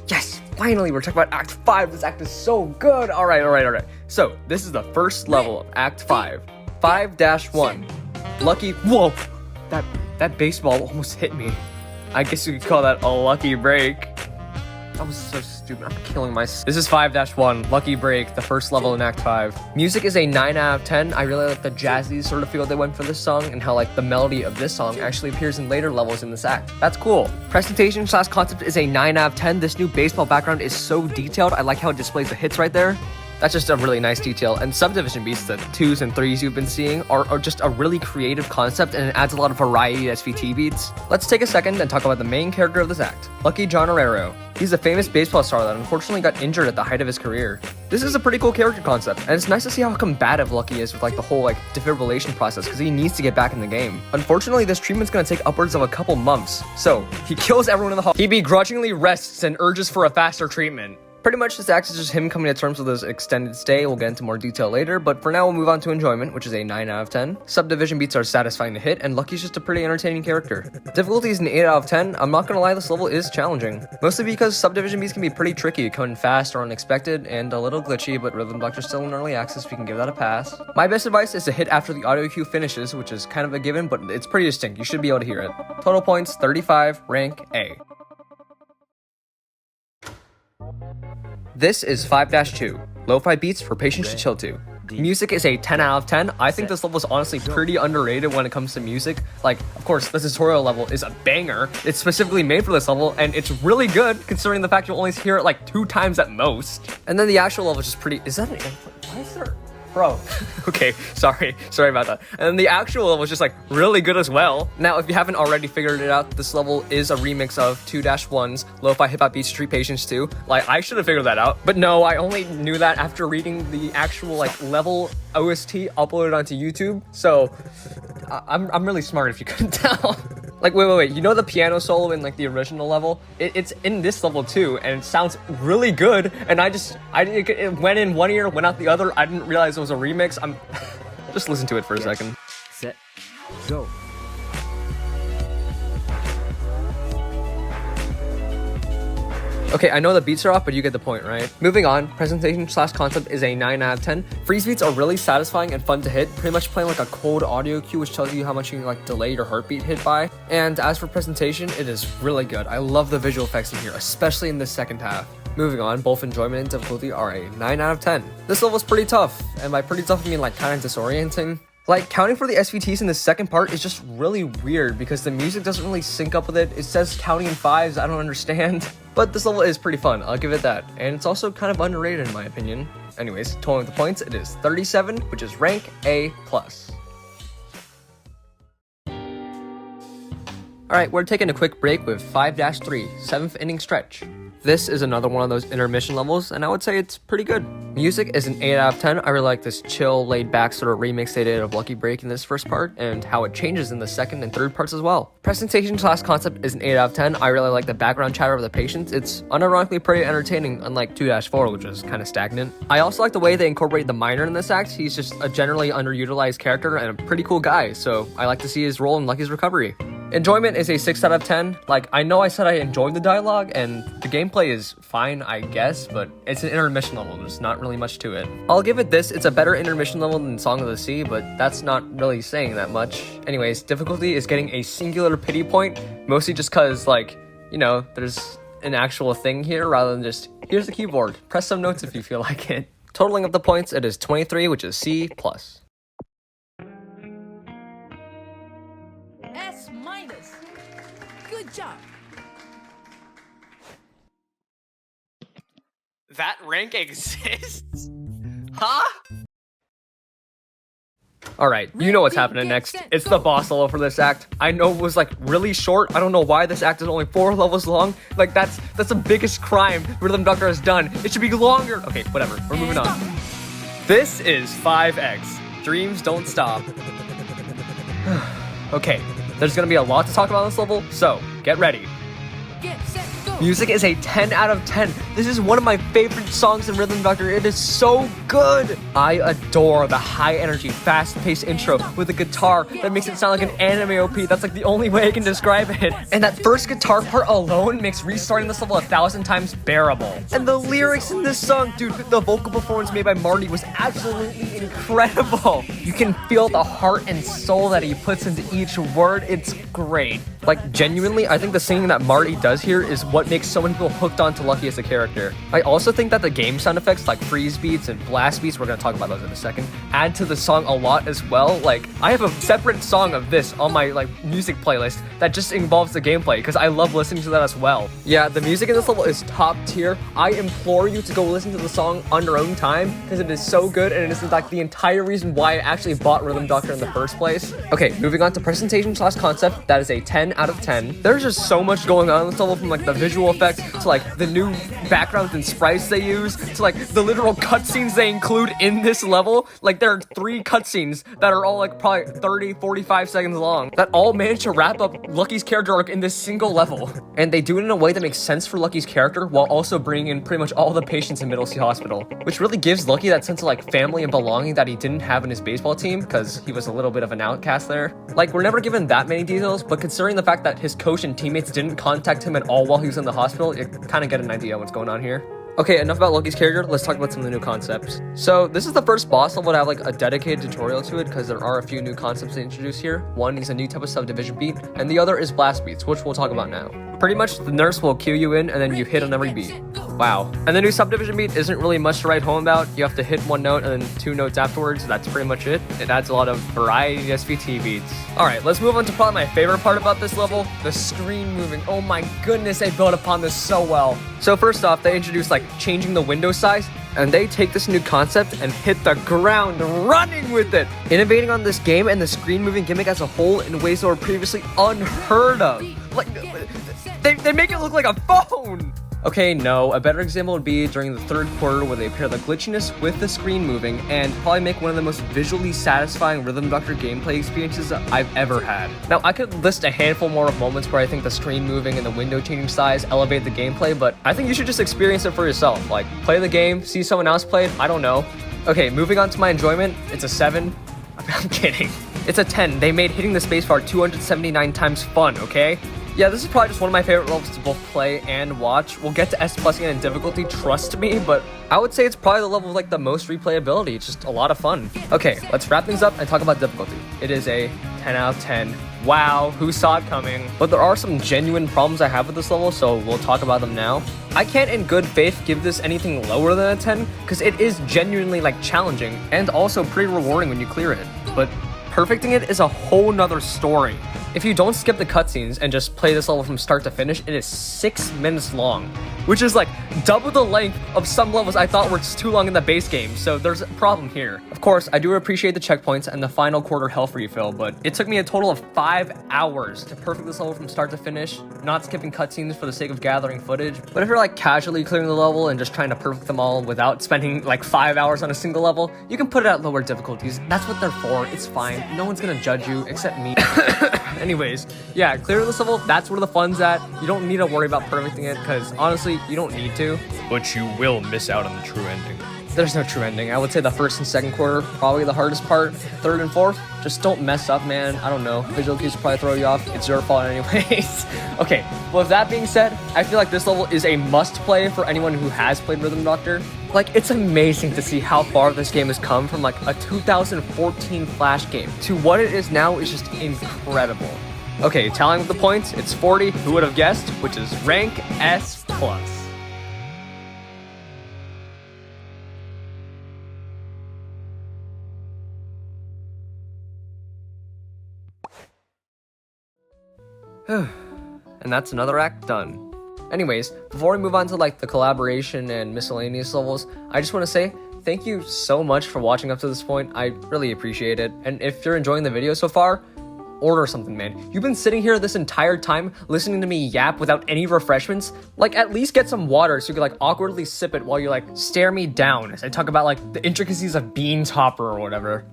Yes, finally, we're talking about Act 5. This act is so good. All right. So, this is the first level of Act 5. 5-1. Lucky, whoa, that baseball almost hit me. I guess you could call that a lucky break. That was so stupid. I'm killing myself. This is 5-1, Lucky Break, the first level in Act 5. Music is a 9 out of 10. I really like the jazzy sort of feel they went for this song, and how like the melody of this song actually appears in later levels in this act. That's cool. Presentation / concept is a 9 out of 10. This new baseball background is so detailed. I like how it displays the hits right there. That's just a really nice detail. And subdivision beats, the 2s and 3s you've been seeing, are just a really creative concept, and it adds a lot of variety to SVT beats. Let's take a second and talk about the main character of this act, Lucky John Herrero. He's a famous baseball star that unfortunately got injured at the height of his career. This is a pretty cool character concept, and it's nice to see how combative Lucky is with like the whole like defibrillation process, because he needs to get back in the game. Unfortunately, this treatment's gonna take upwards of a couple months, so he kills everyone in the hall. He begrudgingly rests and urges for a faster treatment. Pretty much this act is just him coming to terms with his extended stay. We'll get into more detail later, but for now we'll move on to enjoyment, which is a 9 out of 10. Subdivision beats are satisfying to hit, and Lucky's just a pretty entertaining character. Difficulty is an 8 out of 10. I'm not gonna lie, this level is challenging. Mostly because subdivision beats can be pretty tricky, coming fast or unexpected, and a little glitchy, but Rhythm Doctor's still in early access, we can give that a pass. My best advice is to hit after the audio cue finishes, which is kind of a given, but it's pretty distinct. You should be able to hear it. Total points, 35, rank A. This is 5-2, lo-fi beats for patients to chill to. Music is a 10 out of 10. I think this level is honestly pretty underrated when it comes to music. Like, of course, the tutorial level is a banger. It's specifically made for this level, and it's really good considering the fact you'll only hear it like 2 times at most. And then the actual level is just pretty... Is that an input? Why is there... Bro. Okay, sorry about that. And then the actual level is just like really good as well. Now, if you haven't already figured it out, this level is a remix of 2-1's Lo-Fi Hip Hop Beats to Treat Patients 2. Like, I should have figured that out. But no, I only knew that after reading the actual like level OST uploaded onto YouTube. So I'm really smart if you couldn't tell. Like, wait, you know the piano solo in like the original level? It's in this level too, and it sounds really good, and it went in one ear, went out the other. I didn't realize it was a remix. Just listen to it for a second. Set, go. Okay, I know the beats are off, but you get the point, right? Moving on, presentation / concept is a 9 out of 10. Freeze beats are really satisfying and fun to hit, pretty much playing like a cold audio cue, which tells you how much you can like delay your heartbeat hit by. And as for presentation, it is really good. I love the visual effects in here, especially in the second half. Moving on, both enjoyment and difficulty are a 9 out of 10. This level is pretty tough, and by pretty tough I mean like kind of disorienting. Like, counting for the SVTs in the second part is just really weird because the music doesn't really sync up with it. It says counting in 5s, I don't understand. But this level is pretty fun, I'll give it that. And it's also kind of underrated in my opinion. Anyways, totaling the points, it is 37, which is rank A+. Alright, we're taking a quick break with 5-3, 7th inning stretch. This is another one of those intermission levels, and I would say it's pretty good. Music is an 8 out of 10. I really like this chill, laid-back sort of remix they did of Lucky Break in this first part, and how it changes in the second and third parts as well. Presentation / concept is an 8 out of 10. I really like the background chatter of the patients. It's unironically pretty entertaining, unlike 2-4, which is kind of stagnant. I also like the way they incorporate the minor in this act. He's just a generally underutilized character and a pretty cool guy, so I like to see his role in Lucky's recovery. Enjoyment is a 6 out of 10. Like, I know I said I enjoyed the dialogue, and the gameplay is fine, I guess, but it's an intermission level. There's not really much to it. I'll give it this. It's a better intermission level than Song of the Sea, but that's not really saying that much. Anyways, difficulty is getting a singular pity point, mostly just because, like, you know, there's an actual thing here rather than just, here's the keyboard. Press some notes if you feel like it. Totaling up the points, it is 23, which is C+. S-. Good job. That rank exists? Huh? Alright, you know what's happening next. It's the boss level for this act. I know it was like really short. I don't know why this act is only 4 levels long. Like that's the biggest crime Rhythm Doctor has done. It should be longer. Okay, whatever. We're moving on. This is 5X. Dreams don't stop. Okay, there's gonna be a lot to talk about on this level, so get ready. Get set, go. Music is a 10 out of 10. This is one of my favorite songs in Rhythm Doctor. It is so good. I adore the high energy, fast paced intro with a guitar that makes it sound like an anime OP. That's like the only way I can describe it. And that first guitar part alone makes restarting this level 1,000 times bearable. And the lyrics in this song, dude, the vocal performance made by Marty was absolutely incredible. You can feel the heart and soul that he puts into each word. It's great. Like, genuinely, I think the singing that Marty does here is what makes so many people hooked onto Lucky as a character. I also think that the game sound effects like freeze beats and blast beats, we're gonna talk about those in a second, add to the song a lot as well. Like, I have a separate song of this on my like music playlist that just involves the gameplay because I love listening to that as well. Yeah, the music in this level is top tier. I implore you to go listen to the song on your own time because it is so good and it is like the entire reason why I actually bought Rhythm Doctor in the first place. Okay, moving on to presentation / concept, that is a 10 out of 10. There's just so much going on in this level, from like the visual effects to like the new backgrounds and sprites they use to like the literal cutscenes they include in this level. Like there are 3 cutscenes that are all like probably 30-45 seconds long that all manage to wrap up Lucky's character arc in this single level. And they do it in a way that makes sense for Lucky's character while also bringing in pretty much all the patients in Middlesea Hospital, which really gives Lucky that sense of like family and belonging that he didn't have in his baseball team because he was a little bit of an outcast there. Like, we're never given that many details, but considering the fact that his coach and teammates didn't contact him at all while he was in the hospital, you kind of get an idea of what's going on here. Okay, enough about Lucky's character, let's talk about some of the new concepts. So, this is the first boss level to have like a dedicated tutorial to it because there are a few new concepts they introduce here. One is a new type of subdivision beat, and the other is blast beats, which we'll talk about now. Pretty much, the nurse will cue you in, and then you hit on every beat. Wow. And the new subdivision beat isn't really much to write home about. You have to hit 1 note and then 2 notes afterwards. That's pretty much it. It adds a lot of variety to SVT beats. Alright, let's move on to probably my favorite part about this level, the screen moving. Oh my goodness, they built upon this so well. So first off, they introduced like changing the window size, and they take this new concept and hit the ground running with it, innovating on this game and the screen moving gimmick as a whole in ways that were previously unheard of. Like, they make it look like a phone! Okay, no, a better example would be during the 3rd quarter where they pair the glitchiness with the screen moving and probably make one of the most visually satisfying Rhythm Doctor gameplay experiences I've ever had. Now, I could list a handful more of moments where I think the screen moving and the window changing size elevate the gameplay, but I think you should just experience it for yourself. Like, play the game, see someone else play it, I don't know. Okay, moving on to my enjoyment, it's a 7. I'm kidding. It's a 10. They made hitting the spacebar 279 times fun, okay? Yeah, this is probably just one of my favorite levels to both play and watch. We'll get to S+ again in difficulty, trust me, but I would say it's probably the level with like the most replayability. It's just a lot of fun. Okay, let's wrap things up and talk about difficulty. It is a 10 out of 10. Wow, who saw it coming? But there are some genuine problems I have with this level, so we'll talk about them now. I can't in good faith give this anything lower than a 10, because it is genuinely like challenging and also pretty rewarding when you clear it. But perfecting it is a whole nother story. If you don't skip the cutscenes and just play this level from start to finish, it is 6 minutes long, which is like double the length of some levels I thought were just too long in the base game, so there's a problem here. Of course, I do appreciate the checkpoints and the final quarter health refill, but it took me a total of 5 hours to perfect this level from start to finish, not skipping cutscenes for the sake of gathering footage. But if you're like casually clearing the level and just trying to perfect them all without spending like 5 hours on a single level, you can put it at lower difficulties. That's what they're for. It's fine. No one's gonna judge you except me. Anyways, yeah, clear this level, that's where the fun's at. You don't need to worry about perfecting it, because honestly, you don't need to. But you will miss out on the true ending. There's no true ending. I would say the first and second quarter, probably the hardest part. Third and fourth, just don't mess up, man. I don't know. Visual cues will probably throw you off. It's your fault anyways. Okay, well, with that being said, I feel like this level is a must-play for anyone who has played Rhythm Doctor. Like, it's amazing to see how far this game has come from like a 2014 Flash game to what it is now is just incredible. Okay, tallying with the points, it's 40, who would have guessed, which is rank S+. And that's another act done. Anyways, before we move on to like the collaboration and miscellaneous levels, I just want to say thank you so much for watching up to this point. I really appreciate it. And if you're enjoying the video so far, order something, man. You've been sitting here this entire time listening to me yap without any refreshments. Like, at least get some water so you can like awkwardly sip it while you like stare me down as I talk about like the intricacies of beans hopper or whatever.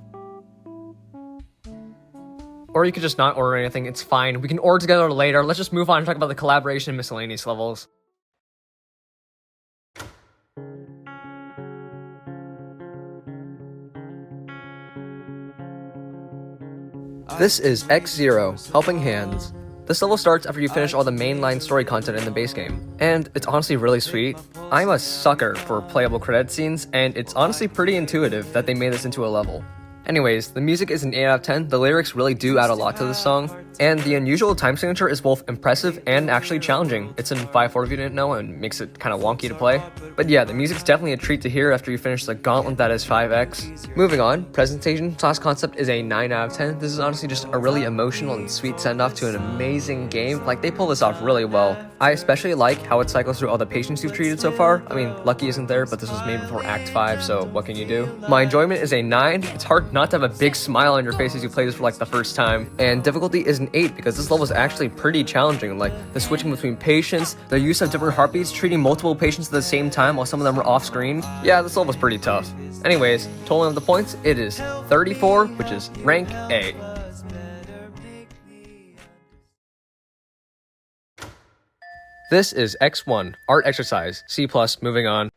Or you could just not order anything, it's fine. We can order together later. Let's just move on and talk about the collaboration and miscellaneous levels. This is X0, Helping Hands. This level starts after you finish all the mainline story content in the base game, and it's honestly really sweet. I'm a sucker for playable credit scenes, and it's honestly pretty intuitive that they made this into a level. Anyways, the music is an 8 out of 10, the lyrics really do add a lot to this song, and the unusual time signature is both impressive and actually challenging. It's in 5/4 if you didn't know, and makes it kind of wonky to play. But yeah, the music's definitely a treat to hear after you finish the gauntlet that is 5X. Moving on, presentation/concept is a 9 out of 10. This is honestly just a really emotional and sweet send-off to an amazing game. Like, they pull this off really well. I especially like how it cycles through all the patients you've treated so far. I mean, Lucky isn't there, but this was made before Act 5, so what can you do? My enjoyment is a 9. It's hard not to have a big smile on your face as you play this for like the first time. And difficulty is an 8 because this level is actually pretty challenging. Like, the switching between patients, the use of different heartbeats, treating multiple patients at the same time while some of them are off screen. Yeah, this level was pretty tough. Anyways, totaling up the points, it is 34, which is rank A. This is X1, Art Exercise, C+, moving on.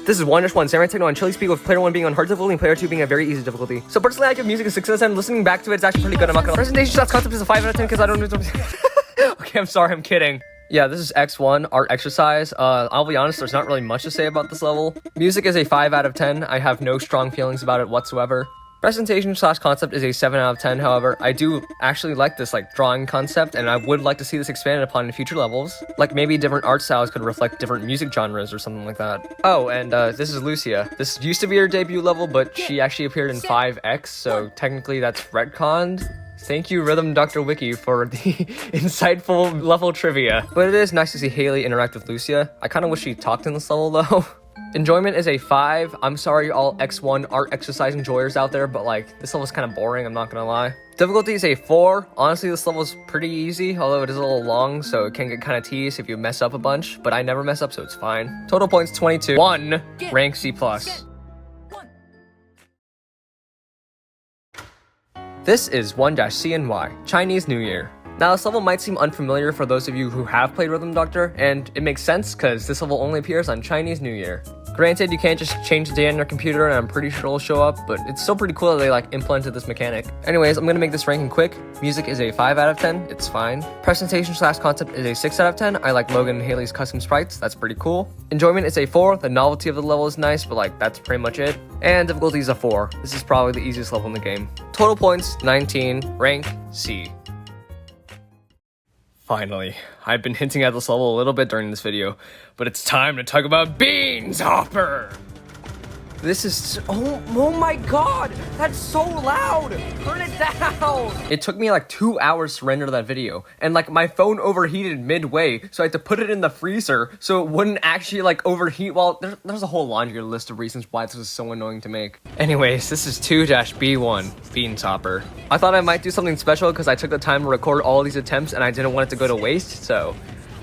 This is 1-1, Samurai Techno on Chili Speed with player 1 being on hard difficulty and player 2 being a very easy difficulty. So personally, I give music a 6 out of 10. Listening back to it, it's actually pretty good. I'm not gonna. Presentation shots concept is a 5 out of 10 because I don't know. Okay, I'm sorry, I'm kidding. Yeah, this is X1, Art Exercise. I'll be honest, there's not really much to say about this level. Music is a 5 out of 10. I have no strong feelings about it whatsoever. Presentation/concept is a 7 out of 10, however. I do actually like this like drawing concept, and I would like to see this expanded upon in future levels. Like, maybe different art styles could reflect different music genres or something like that. Oh, and this is Lucia. This used to be her debut level, but she actually appeared in 5X, so technically that's retconned. Thank you, Rhythm Dr. Wiki, for the insightful level trivia. But it is nice to see Haley interact with Lucia. I kind of wish she talked in this level, though. Enjoyment is a 5. I'm sorry all X1 Art Exercise enjoyers out there, but like, this level's kind of boring, I'm not gonna lie. Difficulty is a 4. Honestly, this level's pretty easy, although it is a little long, so it can get kind of tedious if you mess up a bunch, but I never mess up, so it's fine. Total points 22. 1, rank C+. This is 1-CNY, Chinese New Year. Now, this level might seem unfamiliar for those of you who have played Rhythm Doctor, and it makes sense because this level only appears on Chinese New Year. Granted, you can't just change the date on your computer and I'm pretty sure it'll show up, but it's still pretty cool that they like implemented this mechanic. Anyways, I'm gonna make this ranking quick. Music is a 5 out of 10, it's fine. Presentation/concept is a 6 out of 10. I like Logan and Haley's custom sprites, that's pretty cool. Enjoyment is a 4, the novelty of the level is nice, but like, that's pretty much it. And difficulty is a 4. This is probably the easiest level in the game. Total points, 19, rank C. Finally, I've been hinting at this level a little bit during this video, but it's time to talk about Beans Hopper! This is oh my god, that's so loud. Turn it down. It took me like 2 hours to render that video, and like my phone overheated midway, so I had to put it in the freezer so it wouldn't actually like overheat. Well, there's a whole laundry list of reasons why this was so annoying to make. Anyways, this is 2-B1 bean topper. I thought I might do something special because I took the time to record all these attempts and I didn't want it to go to waste, so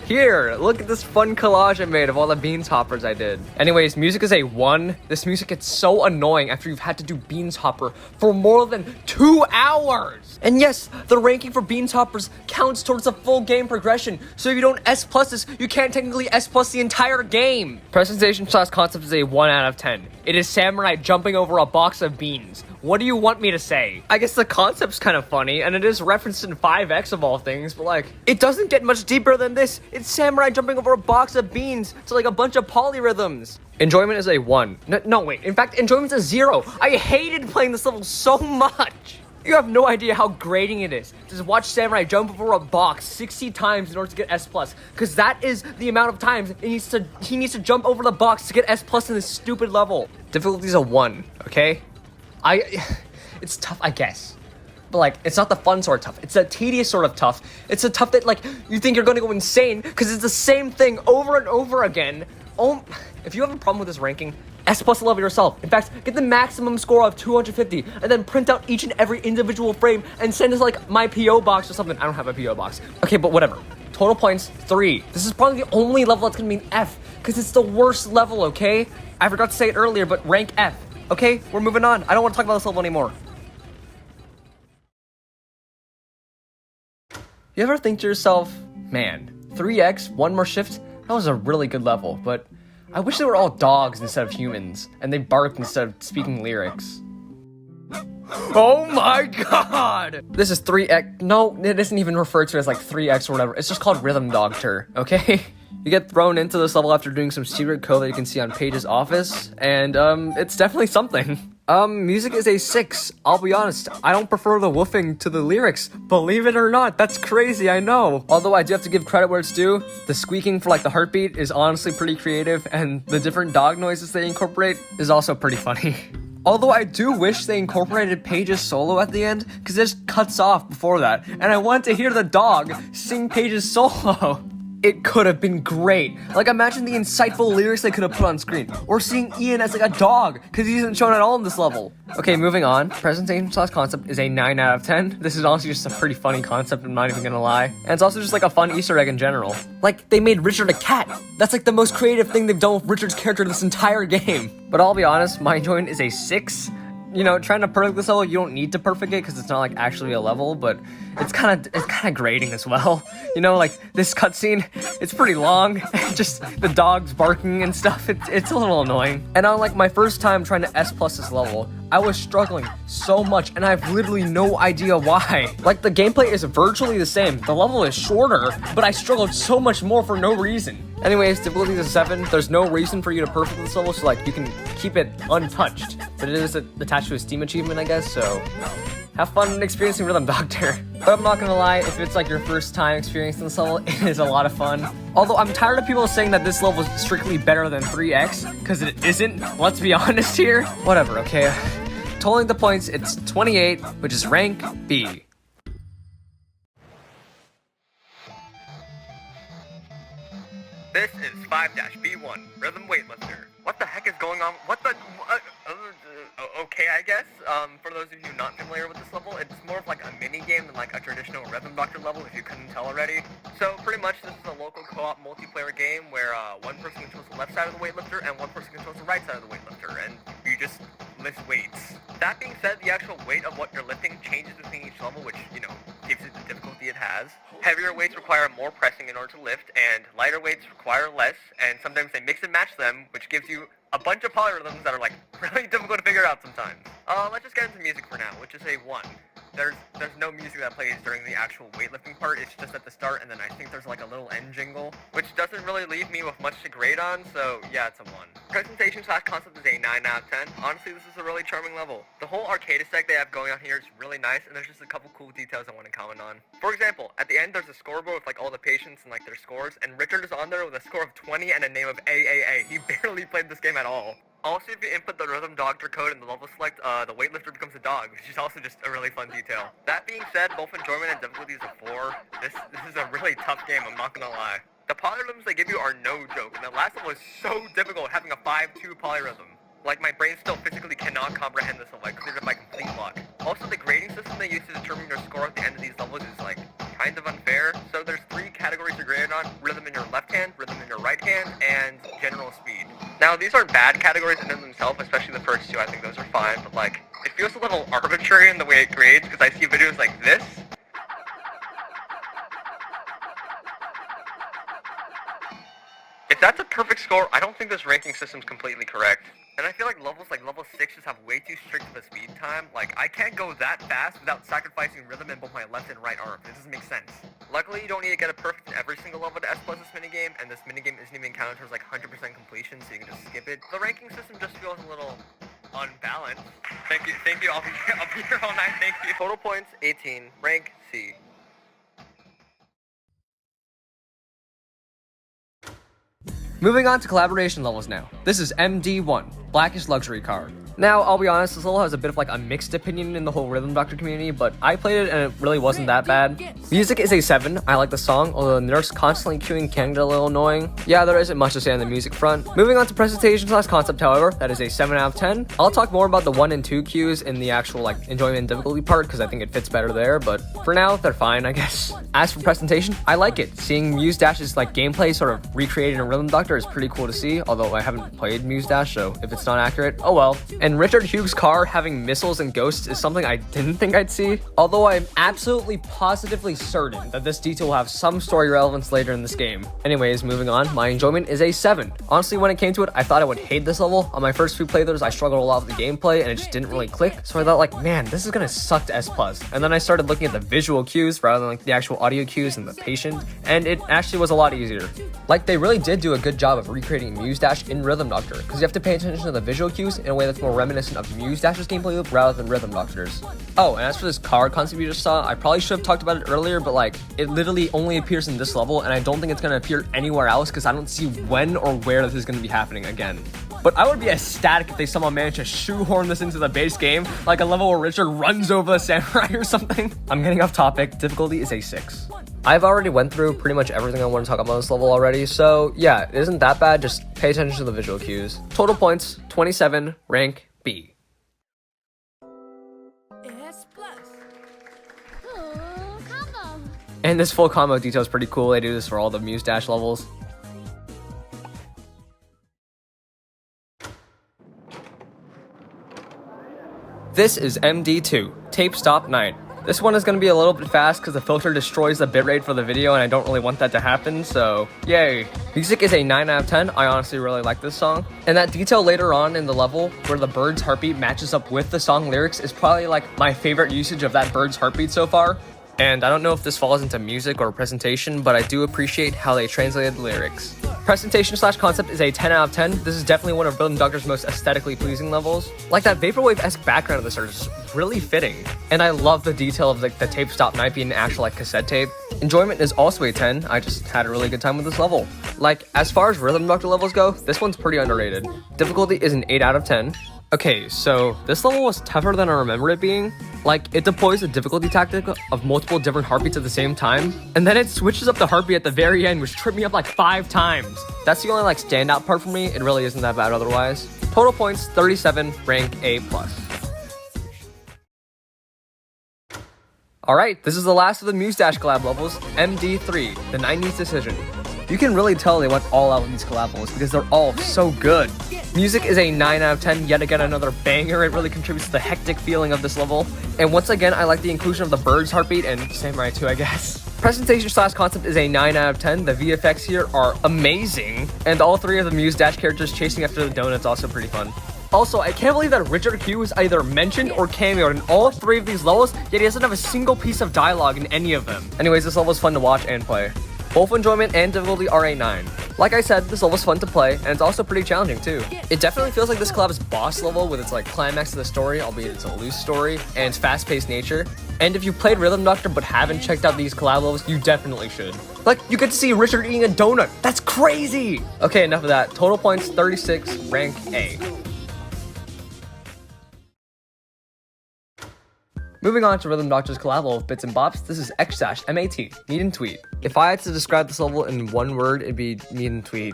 here, look at this fun collage I made of all the beans hoppers I did. Anyways, music is a 1. This music gets so annoying after you've had to do beans hopper for more than 2 hours. And yes, the ranking for beans hoppers counts towards the full game progression. So if you don't S+ this, you can't technically S+ the entire game. Presentation / concept is a 1 out of 10. It is samurai jumping over a box of beans. What do you want me to say? I guess the concept's kind of funny, and it is referenced in 5X of all things, but like, it doesn't get much deeper than this. It's samurai jumping over a box of beans to like a bunch of polyrhythms. Enjoyment is a 1. No, wait. In fact, enjoyment's a 0. I hated playing this level so much. You have no idea how grating it is. Just watch samurai jump over a box 60 times in order to get S+, because that is the amount of times he needs to jump over the box to get S+ in this stupid level. Difficulty is a 1, okay? It's tough, I guess. But like, it's not the fun sort of tough. It's a tedious sort of tough. It's a tough that like, you think you're gonna go insane because it's the same thing over and over again. Oh, if you have a problem with this ranking, S+ level yourself. In fact, get the maximum score of 250 and then print out each and every individual frame and send us like my PO box or something. I don't have a PO box. Okay, but whatever. Total points, 3. This is probably the only level that's gonna be an F because it's the worst level, okay? I forgot to say it earlier, but rank F. Okay, we're moving on. I don't want to talk about this level anymore. You ever think to yourself, man, 3X, 1 more shift, that was a really good level, but I wish they were all dogs instead of humans, and they barked instead of speaking lyrics. Oh my god! This is 3X. No, it isn't even referred to as like 3X or whatever. It's just called Rhythm Doctor, okay? You get thrown into this level after doing some secret code that you can see on Paige's office, and it's definitely something. Music is a 6. I'll be honest, I don't prefer the woofing to the lyrics. Believe it or not, that's crazy, I know. Although I do have to give credit where it's due, the squeaking for like the heartbeat is honestly pretty creative, and the different dog noises they incorporate is also pretty funny. Although I do wish they incorporated Paige's solo at the end, because it just cuts off before that, and I want to hear the dog sing Paige's solo. It could have been great. Like, imagine the insightful lyrics they could have put on screen. Or seeing Ian as like a dog, because he isn't shown at all in this level. Okay, moving on. Presentation / concept is a 9 out of 10. This is honestly just a pretty funny concept, I'm not even gonna lie. And it's also just like a fun Easter egg in general. Like, they made Richard a cat. That's like the most creative thing they've done with Richard's character this entire game. But I'll be honest, my enjoyment is a 6. You know, trying to perfect this level, you don't need to perfect it because it's not like actually a level, but it's kind of grating as well. You know, like this cutscene, it's pretty long. Just the dogs barking and stuff. It's a little annoying. And on like my first time trying to S+ this level, I was struggling so much, and I have literally no idea why. Like, the gameplay is virtually the same. The level is shorter, but I struggled so much more for no reason. Anyways, difficulty is a 7. There's no reason for you to perfect this level, so like, you can keep it untouched. But it is attached to a Steam achievement, I guess, so have fun experiencing Rhythm Doctor. But I'm not gonna lie, if it's like your first time experiencing this level, it is a lot of fun. Although I'm tired of people saying that this level is strictly better than 3X, because it isn't, let's be honest here. Whatever, okay. Totaling the points, it's 28, which is rank B. This is 5-B1, Rhythm Weightlifter. What the heck is going on? What the... okay, I guess. For those of you not familiar with this level, it's more of like a mini-game than like a traditional Rhythm Doctor level, if you couldn't tell already. So, pretty much, this is a local co-op multiplayer game where one person controls the left side of the weightlifter and one person controls the right side of the weightlifter, and you just lift weights. That being said, the actual weight of what you're lifting changes between each level, which, you know, gives it the difficulty it has. Heavier weights require more pressing in order to lift, and lighter weights require less, and sometimes they mix and match them, which gives you a bunch of polyrhythms that are, like, really difficult to figure out sometimes. Let's just get into music for now, which is a 1. There's no music that plays during the actual weightlifting part, it's just at the start, and then I think there's like a little end jingle, which doesn't really leave me with much to grade on, so yeah, it's a 1. Presentation / concept is a 9 out of 10. Honestly, this is a really charming level. The whole arcade aesthetic they have going on here is really nice, and there's just a couple cool details I want to comment on. For example, at the end there's a scoreboard with like all the patients and like their scores, and Richard is on there with a score of 20 and a name of AAA. He barely played this game at all. Also, if you input the Rhythm Doctor code in the level select, the weightlifter becomes a dog, which is also just a really fun detail. That being said, both enjoyment and difficulty is a 4. This is a really tough game, I'm not gonna lie. The polyrhythms they give you are no joke, and the last level was so difficult having a 5-2 polyrhythm. Like, my brain still physically cannot comprehend this level. I cleared it by complete luck. Also, the grading system they use to determine your score at the end of these levels is, like, kind of unfair. So there's 3 categories you're graded on: rhythm in your left hand, rhythm in your right hand, and general speed. Now, these aren't bad categories in themselves, especially the first 2. I think those are fine, but, like, it feels a little arbitrary in the way it grades, because I see videos like this. If that's a perfect score, I don't think this ranking system's completely correct. And I feel like levels like level 6 just have way too strict of a speed time. Like, I can't go that fast without sacrificing rhythm in both my left and right arm. It doesn't make sense. Luckily, you don't need to get it perfect in every single level to S+ this minigame, and this minigame isn't even counted towards like 100% completion, so you can just skip it. The ranking system just feels a little unbalanced. Thank you, I'll be here all night, thank you. Total points, 18, rank C. Moving on to collaboration levels now. This is MD1, Blackish Luxury Car. Now, I'll be honest, this level has a bit of like a mixed opinion in the whole Rhythm Doctor community, but I played it and it really wasn't that bad. Music is a 7, I like the song, although the nurse constantly queuing can get a little annoying. Yeah, there isn't much to say on the music front. Moving on to presentation / concept, however, that is a 7 out of 10. I'll talk more about the 1 and 2 cues in the actual like enjoyment and difficulty part, because I think it fits better there, but for now, they're fine, I guess. As for presentation, I like it. Seeing Muse Dash's like gameplay sort of recreated in Rhythm Doctor is pretty cool to see, although I haven't played Muse Dash, so if it's not accurate, oh well. And Richard Hughes' car having missiles and ghosts is something I didn't think I'd see, although I'm absolutely positively certain that this detail will have some story relevance later in this game. Anyways, moving on, my enjoyment is a 7. Honestly, when it came to it, I thought I would hate this level. On my first few playthroughs, I struggled a lot with the gameplay and it just didn't really click, so I thought like, man, this is gonna suck to S+. And then I started looking at the visual cues rather than like the actual audio cues and the patient, and it actually was a lot easier. Like, they really did do a good job of recreating Muse Dash in Rhythm Doctor, because you have to pay attention to the visual cues in a way that's more reminiscent of Muse Dash's gameplay loop rather than Rhythm Doctor's. Oh, and as for this car concept you just saw, I probably should have talked about it earlier, but like, it literally only appears in this level, and I don't think it's gonna appear anywhere else because I don't see when or where this is gonna be happening again. But I would be ecstatic if they somehow managed to shoehorn this into the base game, like a level where Richard runs over the samurai or something. I'm getting off topic. Difficulty is a 6. I've already went through pretty much everything I want to talk about this level already, so yeah, it isn't that bad, just pay attention to the visual cues. Total points, 27, rank B. S plus. Oh, combo. And this full combo detail is pretty cool. They do this for all the Muse Dash levels. This is MD2, Tape Stop 9. This one is going to be a little bit fast because the filter destroys the bitrate for the video and I don't really want that to happen, so yay. Music is a 9 out of 10. I honestly really like this song. And that detail later on in the level where the bird's heartbeat matches up with the song lyrics is probably like my favorite usage of that bird's heartbeat so far. And I don't know if this falls into music or presentation, but I do appreciate how they translated the lyrics. Presentation / concept is a 10 out of 10. This is definitely one of Rhythm Doctor's most aesthetically pleasing levels. Like, that vaporwave-esque background of this art is really fitting. And I love the detail of like the tape stop night being an actual like cassette tape. Enjoyment is also a 10. I just had a really good time with this level. Like, as far as Rhythm Doctor levels go, this one's pretty underrated. Difficulty is an 8 out of 10. Okay, so this level was tougher than I remember it being. Like, it deploys the difficulty tactic of multiple different heartbeats at the same time, and then it switches up the heartbeat at the very end, which tripped me up like 5 times. That's the only like standout part for me. It really isn't that bad otherwise. Total points, 37, rank A+. Alright, this is the last of the Muse Dash collab levels, MD3, the 90s decision. You can really tell they went all out with these collab levels because they're all so good. Music is a 9 out of 10, yet again another banger. It really contributes to the hectic feeling of this level. And once again, I like the inclusion of the bird's heartbeat and Samurai too, I guess. Presentation / concept is a 9 out of 10. The VFX here are amazing. And all 3 of the Muse Dash characters chasing after the donut's also pretty fun. Also, I can't believe that Richard Q is either mentioned or cameoed in all 3 of these levels, yet he doesn't have a single piece of dialogue in any of them. Anyways, this level is fun to watch and play. Both enjoyment and difficulty are a 9. Like I said, this level's fun to play, and it's also pretty challenging too. It definitely feels like this collab's boss level with its like climax of the story, albeit it's a loose story, and its fast-paced nature. And if you played Rhythm Doctor but haven't checked out these collab levels, you definitely should. Like, you get to see Richard eating a donut. That's crazy! Okay, enough of that. Total points, 36, rank A. Moving on to Rhythm Doctor's collab level of Bits and Bops, this is X-MAT, Meet and Tweet. If I had to describe this level in one word, it'd be Meet and Tweet.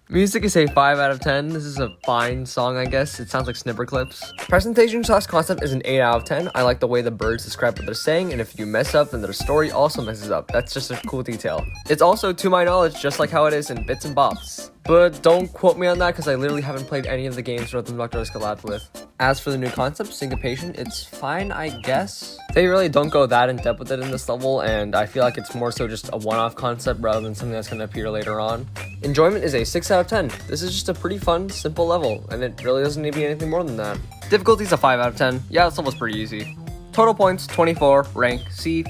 Music is a 5 out of 10. This is a fine song, I guess. It sounds like snipper clips. Presentation/concept is an 8 out of 10. I like the way the birds describe what they're saying, and if you mess up, then their story also messes up. That's just a cool detail. It's also, to my knowledge, just like how it is in Bits and Bops. But don't quote me on that because I literally haven't played any of the games Rhythm Doctor has collabed with. As for the new concept, syncopation, it's fine, I guess. They really don't go that in depth with it in this level, and I feel like it's more so just a one-off concept rather than something that's going to appear later on. Enjoyment is a 6 out of 10. This is just a pretty fun, simple level, and it really doesn't need to be anything more than that. Difficulty is a 5 out of 10. Yeah, this level's pretty easy. Total points, 24, rank C+.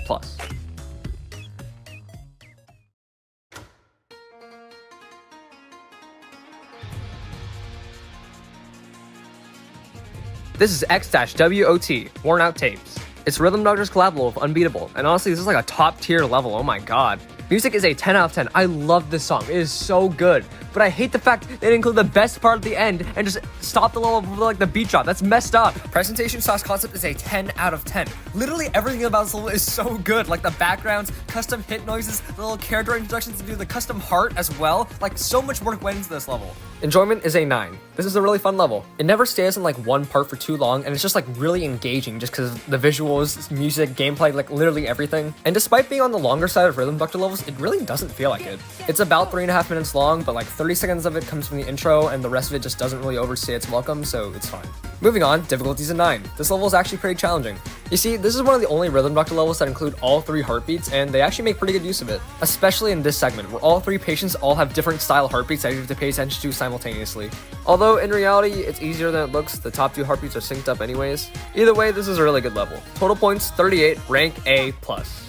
This is X-WOT, Worn Out Tapes. It's Rhythm Doctor's collab level of Unbeatable, and honestly, this is like a top tier level, oh my god. Music is a 10 out of 10. I love this song, it is so good. But I hate the fact they didn't include the best part at the end and just stop the level with like the beat drop. That's messed up. Presentation/concept is a 10 out of 10. Literally everything about this level is so good. Like the backgrounds, custom hit noises, the little character introductions to do the custom heart as well. Like so much work went into this level. Enjoyment is a 9. This is a really fun level. It never stays in like one part for too long, and it's just like really engaging just because the visuals, music, gameplay, like literally everything. And despite being on the longer side of Rhythm Doctor levels, it really doesn't feel like it. It's about 3.5 minutes long, but like 30 seconds of it comes from the intro, and the rest of it just doesn't really overstay its welcome, so it's fine. Moving on, difficulty is a 9. This level is actually pretty challenging. You see, this is one of the only Rhythm Doctor levels that include all 3 heartbeats, and they actually make pretty good use of it. Especially in this segment, where all 3 patients all have different style heartbeats that you have to pay attention to simultaneously. Although, in reality, it's easier than it looks. The top 2 heartbeats are synced up anyways. Either way, this is a really good level. Total points, 38, rank A+. S+.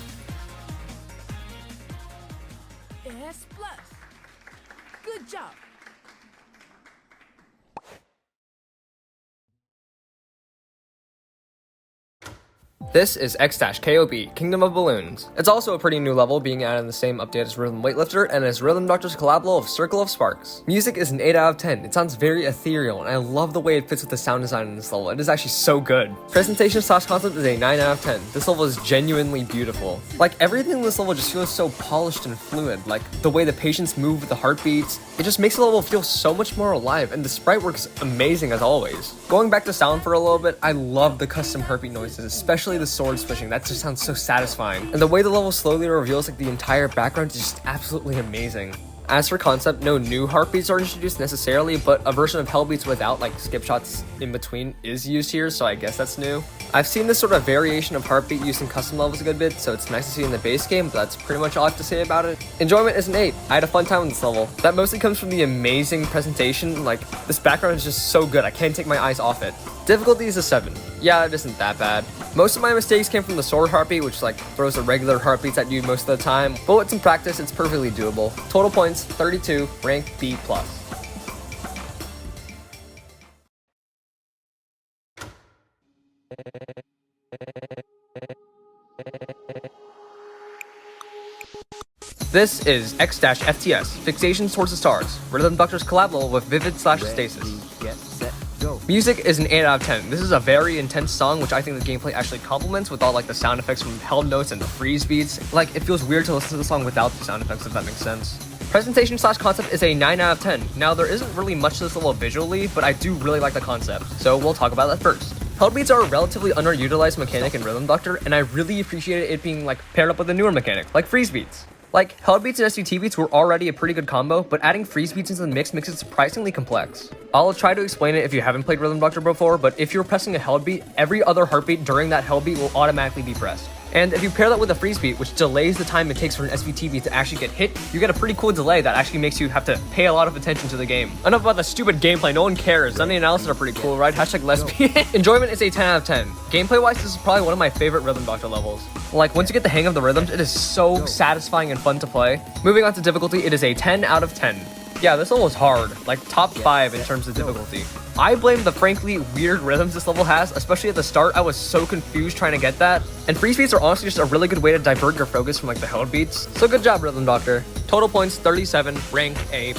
Good job. This is X-KOB, Kingdom of Balloons. It's also a pretty new level, being added in the same update as Rhythm Weightlifter, and as Rhythm Doctor's collab level of Circle of Sparks. Music is an 8 out of 10. It sounds very ethereal, and I love the way it fits with the sound design in this level. It is actually so good. Presentation/concept is a 9 out of 10. This level is genuinely beautiful. Like, everything in this level just feels so polished and fluid. Like, the way the patients move with the heartbeats, it just makes the level feel so much more alive, and the sprite work is amazing as always. Going back to sound for a little bit, I love the custom heartbeat noises, especially the sword swishing. That just sounds so satisfying. And the way the level slowly reveals like the entire background is just absolutely amazing. As for concept, no new heartbeats are introduced necessarily, but a version of hellbeats without like skip shots in between is used here, so I guess that's new. I've seen this sort of variation of heartbeat used in custom levels a good bit, so it's nice to see in the base game, but that's pretty much all I have to say about it. Enjoyment is an 8. I had a fun time with this level. That mostly comes from the amazing presentation. Like, this background is just so good, I can't take my eyes off it. Difficulty is a 7. Yeah, it isn't that bad. Most of my mistakes came from the sword heartbeat, which like throws the regular heartbeats at you most of the time, but with some practice, it's perfectly doable. Total points, 32, rank B+. This is X-FTS, Fixations Towards the Stars, Rhythm Doctor's collab level with Vivid/Stasis. Get set, go. Music is an 8 out of 10. This is a very intense song, which I think the gameplay actually complements with all like the sound effects from held notes and the freeze beats. Like, it feels weird to listen to the song without the sound effects, if that makes sense. Presentation/concept is a 9 out of 10. Now, there isn't really much to this level visually, but I do really like the concept, so we'll talk about that first. Held beats are a relatively underutilized mechanic in Rhythm Doctor, and I really appreciated it being like paired up with a newer mechanic, like freeze beats. Like, held beats and SVT beats were already a pretty good combo, but adding freeze beats into the mix makes it surprisingly complex. I'll try to explain it if you haven't played Rhythm Doctor before, but if you're pressing a held beat, every other heartbeat during that held beat will automatically be pressed. And if you pair that with a freeze beat, which delays the time it takes for an SVT beat to actually get hit, you get a pretty cool delay that actually makes you have to pay a lot of attention to the game. Enough about the stupid gameplay, no one cares. None of the analysis are pretty cool, right? Hashtag lesbian. Enjoyment is a 10 out of 10. Gameplay-wise, this is probably one of my favorite Rhythm Doctor levels. Like, once you get the hang of the rhythms, it is so satisfying and fun to play. Moving on to difficulty, it is a 10 out of 10. Yeah, this level is hard, like top 5 in terms of difficulty. I blame the frankly weird rhythms this level has, especially at the start. I was so confused trying to get that. And freeze beats are honestly just a really good way to divert your focus from like the held beats. So good job, Rhythm Doctor. Total points, 37, rank A+.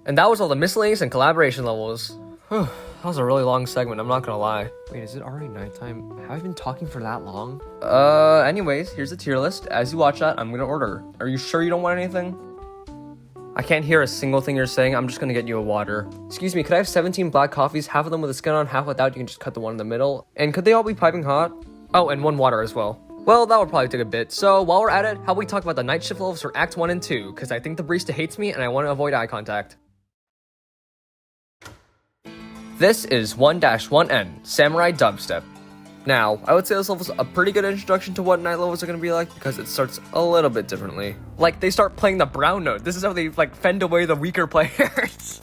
And that was all the miscellaneous and collaboration levels. That was a really long segment, I'm not gonna lie. Wait, is it already nighttime? Have I been talking for that long? Anyways, here's the tier list. As you watch that, I'm gonna order. Are you sure you don't want anything? I can't hear a single thing you're saying. I'm just gonna get you a water. Excuse me, could I have 17 black coffees, half of them with the skin on, half without? You can just cut the one in the middle. And could they all be piping hot? Oh, and one water as well. Well, that would probably take a bit. So while we're at it, how about we talk about the night shift levels for Act 1 and 2? Because I think the barista hates me and I want to avoid eye contact. This is 1-1N, Samurai Dubstep. Now, I would say this level's a pretty good introduction to what night levels are going to be like because it starts a little bit differently. Like, they start playing the brown note. This is how they, like, fend away the weaker players.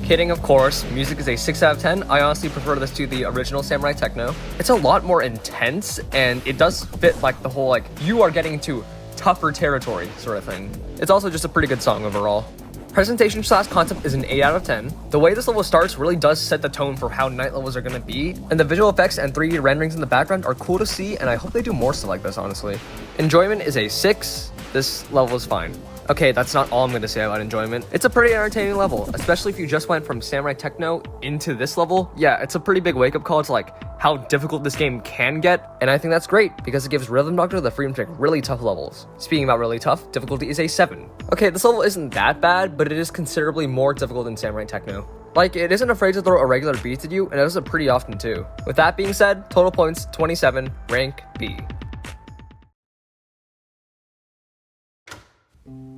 Kidding, of course. Music is a 6 out of 10. I honestly prefer this to the original Samurai Techno. It's a lot more intense, and it does fit, like, the whole, like, you are getting into tougher territory sort of thing. It's also just a pretty good song overall. Presentation / concept is an 8 out of 10. The way this level starts really does set the tone for how night levels are going to be, and the visual effects and 3D renderings in the background are cool to see, and I hope they do more stuff like this, honestly. Enjoyment is a 6. This level is fine. Okay, that's not all I'm going to say about enjoyment. It's a pretty entertaining level, especially if you just went from Samurai Techno into this level. Yeah, it's a pretty big wake-up call to like how difficult this game can get, and I think that's great because it gives Rhythm Doctor the freedom to pick really tough levels. Speaking about really tough, difficulty is a 7. Okay, this level isn't that bad, but it is considerably more difficult than Samurai Techno. Like, it isn't afraid to throw irregular beats at you, and it does it pretty often too. With that being said, total points 27, rank B.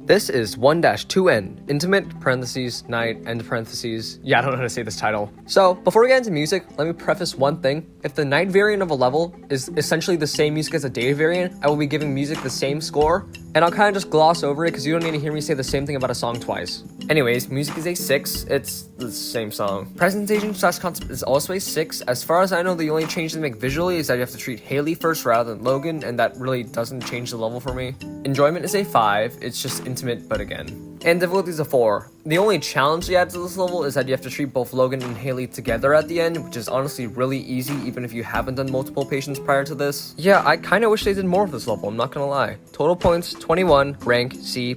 This is 1-2N, Intimate, parentheses, Night, end parentheses. Yeah, I don't know how to say this title. So, before we get into music, let me preface one thing. If the night variant of a level is essentially the same music as the day variant, I will be giving music the same score, and I'll kind of just gloss over it because you don't need to hear me say the same thing about a song twice. Anyways, music is a 6, it's the same song. Presentation / concept is also a 6. As far as I know, the only change they make visually is that you have to treat Haley first rather than Logan, and that really doesn't change the level for me. Enjoyment is a 5, it's just intimate, but again. And difficulty is a 4. The only challenge they add to this level is that you have to treat both Logan and Haley together at the end, which is honestly really easy even if you haven't done multiple patients prior to this. Yeah, I kinda wish they did more of this level, I'm not gonna lie. Total points, 21, rank C+.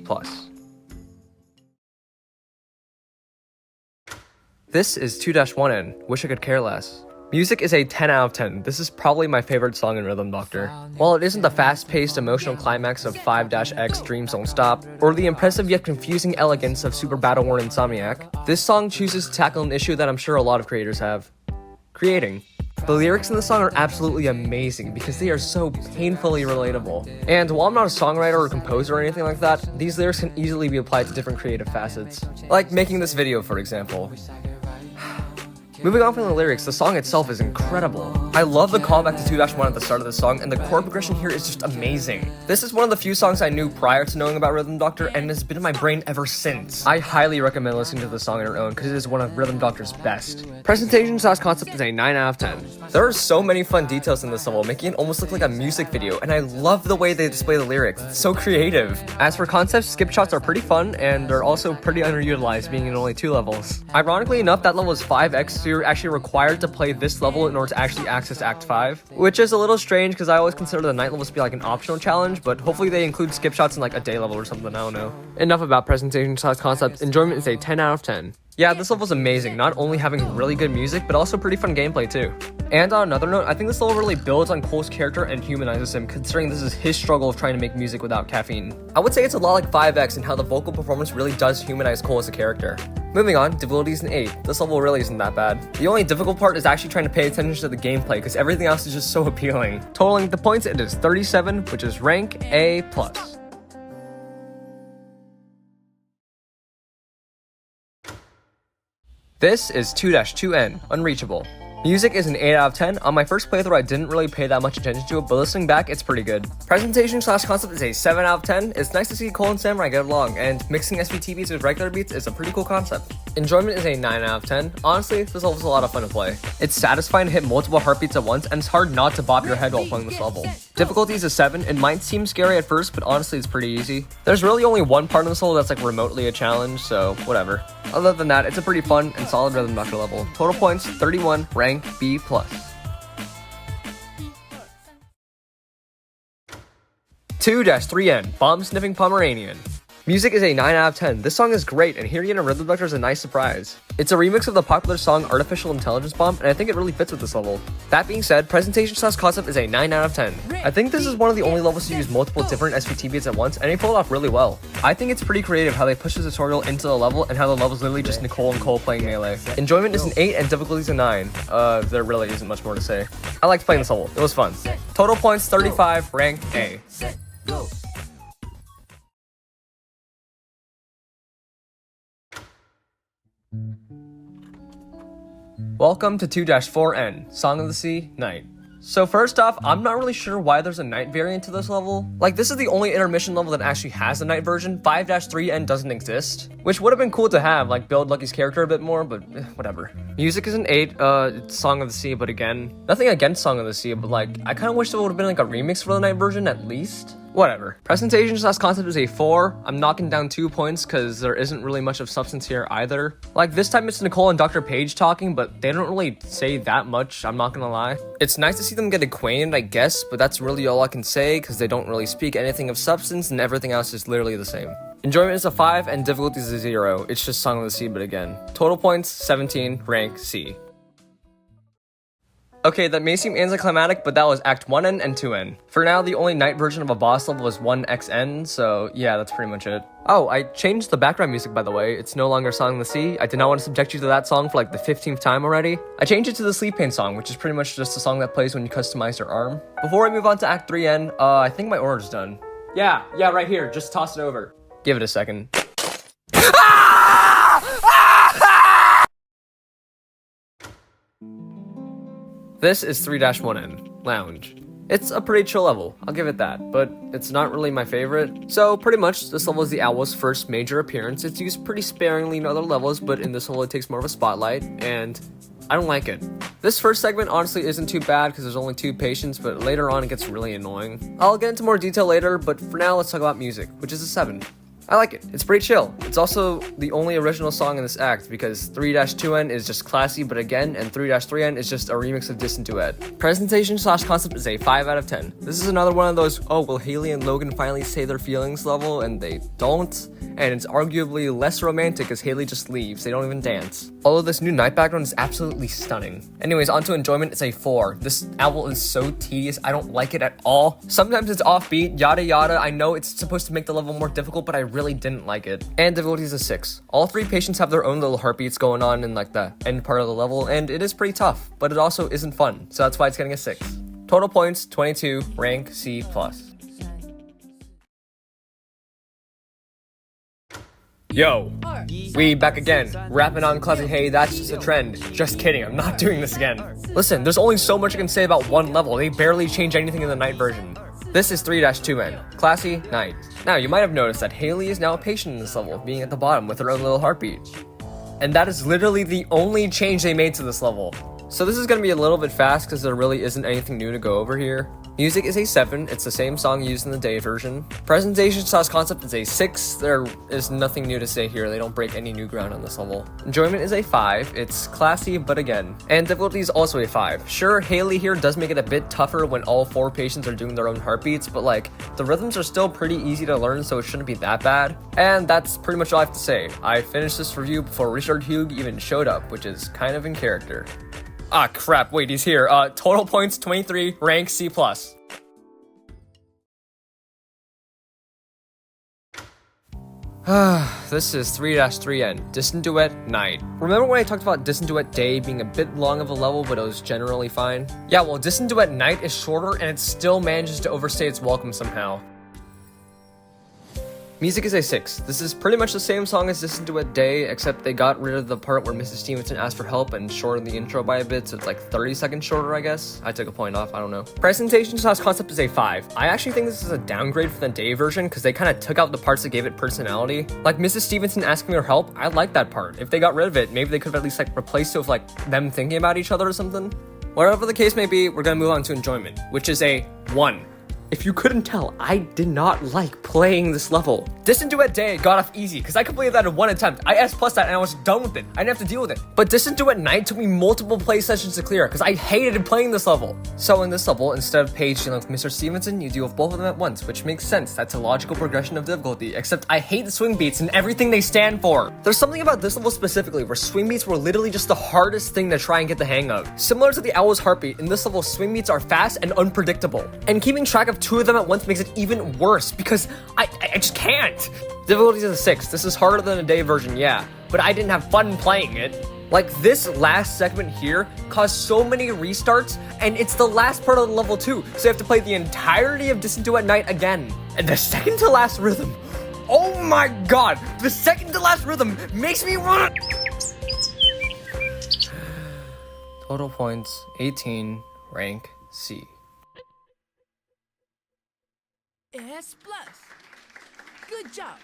This is 2-1N, Wish I Could Care Less. Music is a 10 out of 10. This is probably my favorite song in Rhythm Doctor. While it isn't the fast-paced emotional climax of 5-X Dreams Don't Stop, or the impressive yet confusing elegance of Super Battle-Worn Insomniac, this song chooses to tackle an issue that I'm sure a lot of creators have. Creating. The lyrics in the song are absolutely amazing because they are so painfully relatable. And while I'm not a songwriter or composer or anything like that, these lyrics can easily be applied to different creative facets. Like making this video, for example. Moving on from the lyrics, the song itself is incredible. I love the callback to 2-1 at the start of the song, and the chord progression here is just amazing. This is one of the few songs I knew prior to knowing about Rhythm Doctor, and has been in my brain ever since. I highly recommend listening to the song on your own, because it is one of Rhythm Doctor's best. Presentation / concept is a 9 out of 10. There are so many fun details in this level, making it almost look like a music video, and I love the way they display the lyrics. It's so creative. As for concepts, skip shots are pretty fun, and they're also pretty underutilized, being in only 2 levels. Ironically enough, that level is 5x, so you're actually required to play this level in order to actually access Act 5, which is a little strange because I always consider the night levels to be like an optional challenge, but hopefully they include skip shots in like a day level or something, I don't know. Enough about presentation / concept. Enjoyment is a 10 out of 10. Yeah, this level is amazing, not only having really good music, but also pretty fun gameplay too. And on another note, I think this level really builds on Cole's character and humanizes him, considering this is his struggle of trying to make music without caffeine. I would say it's a lot like 5X in how the vocal performance really does humanize Cole as a character. Moving on, difficulty is an 8. This level really isn't that bad. The only difficult part is actually trying to pay attention to the gameplay, because everything else is just so appealing. Totaling the points, it is 37, which is rank A+. This is 2-2N, Unreachable. Music is an 8 out of 10. On my first playthrough, I didn't really pay that much attention to it, but listening back, it's pretty good. Presentation / concept is a 7 out of 10. It's nice to see Cole and Samurai get along, and mixing SVT beats with regular beats is a pretty cool concept. Enjoyment is a 9 out of 10. Honestly, this level is a lot of fun to play. It's satisfying to hit multiple heartbeats at once, and it's hard not to bob your head while playing this level. Difficulty is a 7. It might seem scary at first, but honestly, it's pretty easy. There's really only one part of this level that's like remotely a challenge, so whatever. Other than that, it's a pretty fun and solid Rhythm Doctor level. Total points, 31, rank B+. 2-3N, Bomb Sniffing Pomeranian. Music is a 9 out of 10. This song is great, and hearing it in rhythm vector is a nice surprise. It's a remix of the popular song Artificial Intelligence Bomb, and I think it really fits with this level. That being said, presentation/concept is a 9 out of 10. I think this is one of the only levels to use multiple different SVT beats at once, and they pull it off really well. I think it's pretty creative how they push the tutorial into the level, and how the level is literally just Nicole and Cole playing Melee. Enjoyment is an 8 and difficulty is a 9. There really isn't much more to say. I liked playing this level. It was fun. Total points 35, rank A. Welcome to 2-4N, Song of the Sea, Night. So first off, I'm not really sure why there's a night variant to this level. Like, this is the only intermission level that actually has a night version. 5-3N doesn't exist, which would have been cool to have, like build Lucky's character a bit more, but whatever. Music is an 8, it's Song of the Sea, but again, nothing against Song of the Sea, but like, I kind of wish there would have been like a remix for the night version at least. Whatever. Presentation/concept is a 4. I'm knocking down 2 points because there isn't really much of substance here either. Like, this time it's Nicole and Dr. Page talking, but they don't really say that much, I'm not gonna lie. It's nice to see them get acquainted, I guess, but that's really all I can say because they don't really speak anything of substance and everything else is literally the same. Enjoyment is a 5 and difficulty is a 0. It's just Song of the Sea, but again. Total points 17, rank C. Okay, that may seem anticlimactic, but that was Act 1N and 2N. For now, the only night version of a boss level is 1XN, so yeah, that's pretty much it. Oh, I changed the background music, by the way. It's no longer Song of the Sea. I did not want to subject you to that song for like the 15th time already. I changed it to the Sleep Pain song, which is pretty much just a song that plays when you customize your arm. Before I move on to Act 3N, I think my order's done. Yeah, right here. Just toss it over. Give it a second. This is 3-1N, Lounge. It's a pretty chill level, I'll give it that, but it's not really my favorite. So pretty much, this level is the Owl's first major appearance. It's used pretty sparingly in other levels, but in this level it takes more of a spotlight, and I don't like it. This first segment honestly isn't too bad because there's only 2 patients, but later on it gets really annoying. I'll get into more detail later, but for now let's talk about music, which is a 7. I like it. It's pretty chill. It's also the only original song in this act because 3-2N is just classy, but again, and 3-3N is just a remix of Distant Duet. Presentation/concept is a 5 out of 10. This is another one of those, oh, will Haley and Logan finally say their feelings level, and they don't? And it's arguably less romantic as Haley just leaves. They don't even dance. Although this new night background is absolutely stunning. Anyways, onto enjoyment, it's a 4. This album is so tedious, I don't like it at all. Sometimes it's offbeat, yada yada. I know it's supposed to make the level more difficult, but I really didn't like it. And difficulty is a 6. All 3 patients have their own little heartbeats going on in like the end part of the level, and it is pretty tough, but it also isn't fun, so that's why it's getting a 6. Total points 22, rank C+. Yo, we back again, rapping on classic hey, that's just a trend. Just kidding, I'm not doing this again. Listen, there's only so much I can say about one level. They barely change anything in the night version. This is 3-2N, classy, night. Now, you might have noticed that Haley is now a patient in this level, being at the bottom with her own little heartbeat. And that is literally the only change they made to this level. So this is going to be a little bit fast because there really isn't anything new to go over here. Music is a 7, it's the same song used in the day version. Presentation/concept is a 6, there is nothing new to say here, they don't break any new ground on this level. Enjoyment is a 5, it's classy, but again. And difficulty is also a 5. Sure, Haley here does make it a bit tougher when all 4 patients are doing their own heartbeats, but like, the rhythms are still pretty easy to learn, so it shouldn't be that bad. And that's pretty much all I have to say. I finished this review before Richard Hugh even showed up, which is kind of in character. Ah, crap, wait, he's here. Total points 23, rank C+. This is 3-3N, Distant Duet, Night. Remember when I talked about Distant Duet Day being a bit long of a level, but it was generally fine? Yeah, well, Distant Duet Night is shorter, and it still manages to overstay its welcome somehow. Music is a 6. This is pretty much the same song as Distant Duet Day, except they got rid of the part where Mrs. Stevenson asked for help and shortened the intro by a bit, so it's like 30 seconds shorter, I guess. I took a point off, I don't know. Presentation/concept is a 5. I actually think this is a downgrade from the day version, because they kind of took out the parts that gave it personality. Like Mrs. Stevenson asking for help, I like that part. If they got rid of it, maybe they could have at least like replaced it with like them thinking about each other or something. Whatever the case may be, we're gonna move on to enjoyment, which is a 1. If you couldn't tell, I did not like playing this level. Distant Duet Day got off easy because I completed that in one attempt. I S plus that and I was done with it. I didn't have to deal with it. But Distant Duet Night took me multiple play sessions to clear because I hated playing this level. So in this level, instead of Paige dealing with Mr. Stevenson, you deal with both of them at once, which makes sense. That's a logical progression of difficulty, except I hate the swing beats and everything they stand for. There's something about this level specifically where swing beats were literally just the hardest thing to try and get the hang of. Similar to the Owl's Heartbeat, in this level, swing beats are fast and unpredictable. And keeping track of two of them at once makes it even worse because I just can't. Difficulty is a 6. This is harder than a day version, yeah, but I didn't have fun playing it. Like, this last segment here caused so many restarts, and it's the last part of the level too, so you have to play the entirety of Distant Duet Night again. And the second to last rhythm, oh my god, the second to last rhythm makes me want Total points, 18, rank C. S+. Good job.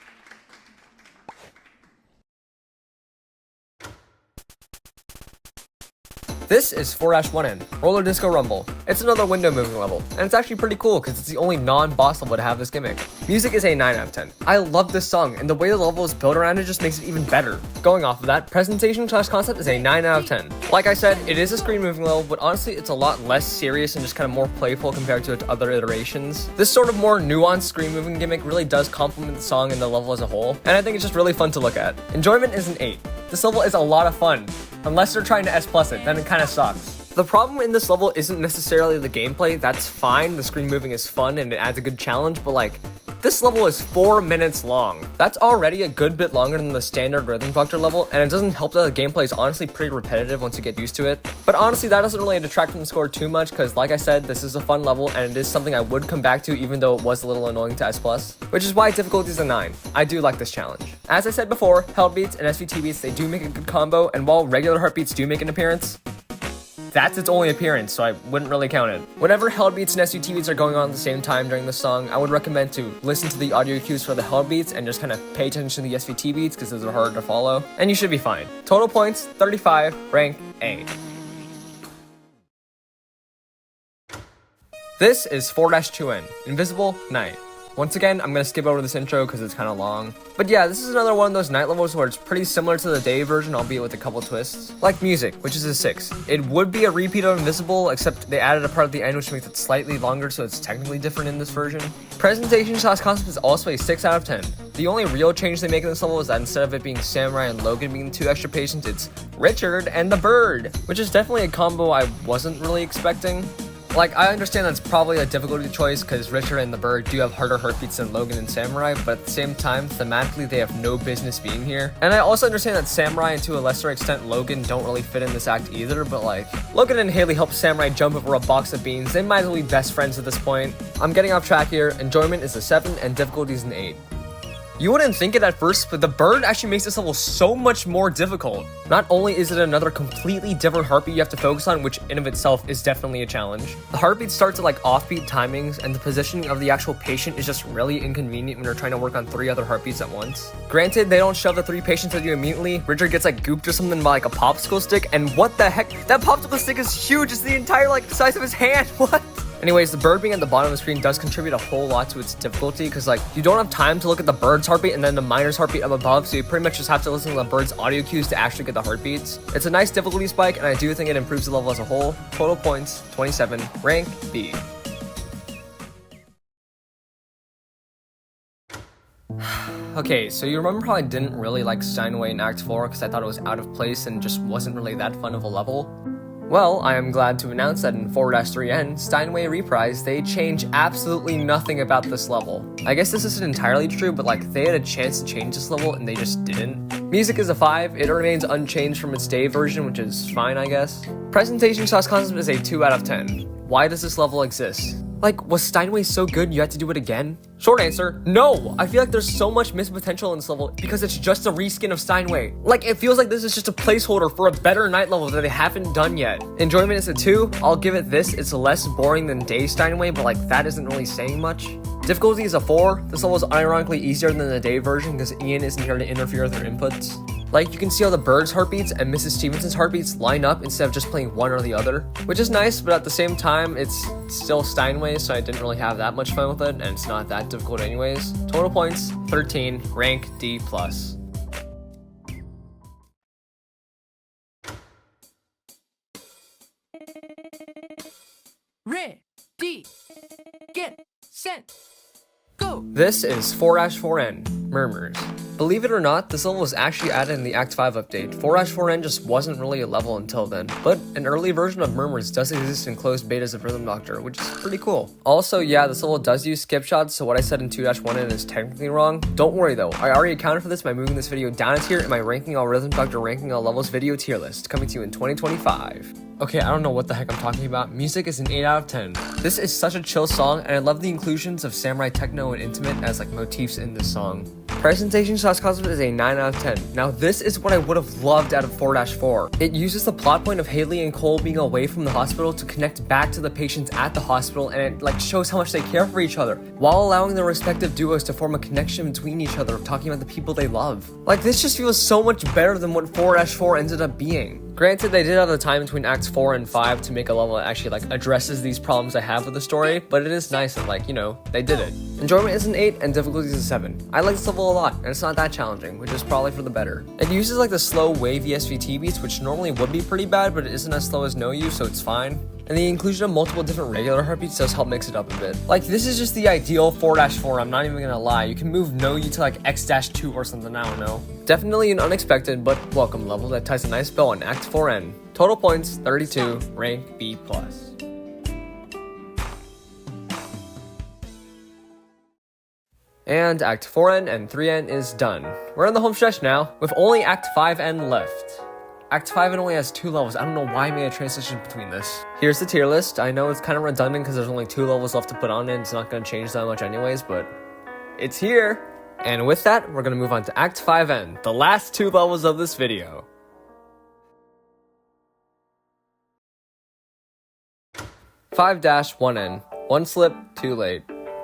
This is 4-1N, Roller Disco Rumble. It's another window moving level, and it's actually pretty cool because it's the only non-boss level to have this gimmick. Music is a 9 out of 10. I love this song, and the way the level is built around it just makes it even better. Going off of that, presentation/concept is a 9 out of 10. Like I said, it is a screen moving level, but honestly it's a lot less serious and just kind of more playful compared to its other iterations. This sort of more nuanced screen moving gimmick really does complement the song and the level as a whole, and I think it's just really fun to look at. Enjoyment is an 8. This level is a lot of fun. Unless they're trying to S+ it, then it kind of sucks. The problem in this level isn't necessarily the gameplay. That's fine, the screen moving is fun and it adds a good challenge, but like, this level is 4 minutes long. That's already a good bit longer than the standard Rhythm Doctor level, and it doesn't help that the gameplay is honestly pretty repetitive once you get used to it. But honestly, that doesn't really detract from the score too much, because like I said, this is a fun level, and it is something I would come back to even though it was a little annoying to S+, which is why difficulty is a 9. I do like this challenge. As I said before, Held Beats and SVT Beats, they do make a good combo, and while regular heartbeats do make an appearance, that's its only appearance, so I wouldn't really count it. Whenever Held Beats and SVT Beats are going on at the same time during the song, I would recommend to listen to the audio cues for the Held Beats and just kind of pay attention to the SVT Beats because those are harder to follow, and you should be fine. Total points, 35, rank A. This is 4-2N, Invisible Night. Once again, I'm gonna skip over this intro because it's kind of long. But yeah, this is another one of those night levels where it's pretty similar to the day version, albeit with a couple twists. Like Music, which is a 6. It would be a repeat of Invisible, except they added a part at the end which makes it slightly longer, so it's technically different in this version. Presentation/concept is also a 6 out of 10. The only real change they make in this level is that instead of it being Samurai and Logan being the 2 extra patients, it's Richard and the Bird, which is definitely a combo I wasn't really expecting. Like, I understand that's probably a difficulty choice because Richard and the Bird do have harder heartbeats than Logan and Samurai, but at the same time, thematically, they have no business being here. And I also understand that Samurai and to a lesser extent Logan don't really fit in this act either, but like, Logan and Haley help Samurai jump over a box of beans. They might as well be best friends at this point. I'm getting off track here. Enjoyment is a 7 and difficulty is an 8. You wouldn't think it at first, but the Bird actually makes this level so much more difficult. Not only is it another completely different heartbeat you have to focus on, which in of itself is definitely a challenge. The heartbeat starts at like offbeat timings, and the positioning of the actual patient is just really inconvenient when you're trying to work on 3 other heartbeats at once. Granted, they don't shove the 3 patients at you immediately. Richard gets like gooped or something by like a popsicle stick, and what the heck? That popsicle stick is huge, it's the entire like size of his hand, what? Anyways, the Bird being at the bottom of the screen does contribute a whole lot to its difficulty because like you don't have time to look at the Bird's heartbeat and then the Miner's heartbeat up above, so you pretty much just have to listen to the Bird's audio cues to actually get the heartbeats. It's a nice difficulty spike, and I do think it improves the level as a whole. Total points, 27, rank B. Okay, so you remember how I didn't really like Steinway in Act 4 because I thought it was out of place and just wasn't really that fun of a level? Well, I am glad to announce that in 4-3N, Steinway Reprise, they change absolutely nothing about this level. I guess this isn't entirely true, but like, they had a chance to change this level and they just didn't. Music is a 5, it remains unchanged from its day version, which is fine, I guess. Presentation/concept is a 2 out of 10. Why does this level exist? Like, was Steinway so good you had to do it again? Short answer, no! I feel like there's so much missed potential in this level because it's just a reskin of Steinway. Like, it feels like this is just a placeholder for a better night level that they haven't done yet. Enjoyment is a 2. I'll give it this. It's less boring than Day Steinway, but like, that isn't really saying much. Difficulty is a 4. This level is unironically easier than the day version because Ian isn't here to interfere with their inputs. Like, you can see how the bird's heartbeats and Mrs. Stevenson's heartbeats line up instead of just playing one or the other, which is nice, but at the same time, it's still Steinway, so I didn't really have that much fun with it, and it's not that difficult anyways. Total points, 13, rank D+. Ready, get, set, go. This is 4-4N, Murmurs. Believe it or not, this level was actually added in the Act 5 update. 4-4N just wasn't really a level until then, but an early version of Murmurs does exist in closed betas of Rhythm Doctor, which is pretty cool. Also, yeah, this level does use skip shots, so what I said in 2-1N is technically wrong. Don't worry though, I already accounted for this by moving this video down a tier in my Ranking All Rhythm Doctor Ranking All Levels video tier list, coming to you in 2025. Okay, I don't know what the heck I'm talking about. Music is an 8 out of 10. This is such a chill song, and I love the inclusions of samurai techno and intimate as like motifs in this song. Presentation / concept is a 9 out of 10. Now this is what I would have loved out of 4-4. It uses the plot point of Haley and Cole being away from the hospital to connect back to the patients at the hospital, and it like shows how much they care for each other, while allowing their respective duos to form a connection between each other, talking about the people they love. Like, this just feels so much better than what 4-4 ended up being. Granted, they did have the time between Acts 4 and 5 to make a level that actually like addresses these problems I have with the story, but it is nice that like, you know, they did it. Enjoyment is an 8 and difficulty is a 7. I like this level a lot, and it's not that challenging, which is probably for the better. It uses like the slow wavy SVT beats, which normally would be pretty bad, but it isn't as slow as No You, so it's fine. And the inclusion of multiple different regular heartbeats does help mix it up a bit. Like, this is just the ideal 4-4, I'm not even gonna lie. You can move No You to like X-2 or something, I don't know. Definitely an unexpected but welcome level that ties a nice bow on Act 4N. Total points, 32, rank B+. And Act 4N and 3N is done. We're in the home stretch now, with only Act 5N left. Act 5N only has 2 levels. I don't know why I made a transition between this. Here's the tier list. I know it's kind of redundant because there's only 2 levels left to put on it. It's not going to change that much anyways, but it's here. And with that, we're going to move on to Act 5N, the last 2 levels of this video. 5-1N, one slip, too late.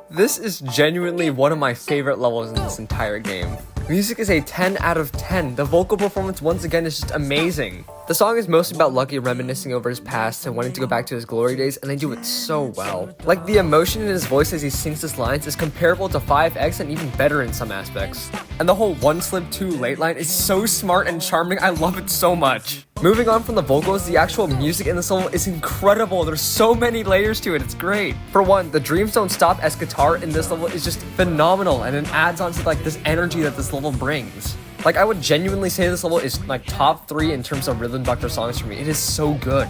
This is genuinely one of my favorite levels in this entire game. Music is a 10 out of 10. The vocal performance once again is just amazing. The song is mostly about Lucky reminiscing over his past and wanting to go back to his glory days, and they do it so well. Like, the emotion in his voice as he sings his lines is comparable to 5X and even better in some aspects. And the whole one slip too late line is so smart and charming, I love it so much. Moving on from the vocals, the actual music in this level is incredible. There's so many layers to it, it's great. For one, the Dreams Don't Stop as guitar in this level is just phenomenal, and it adds on to like this energy that this level brings. Like, I would genuinely say this level is like top 3 in terms of Rhythm Doctor songs for me. It is so good.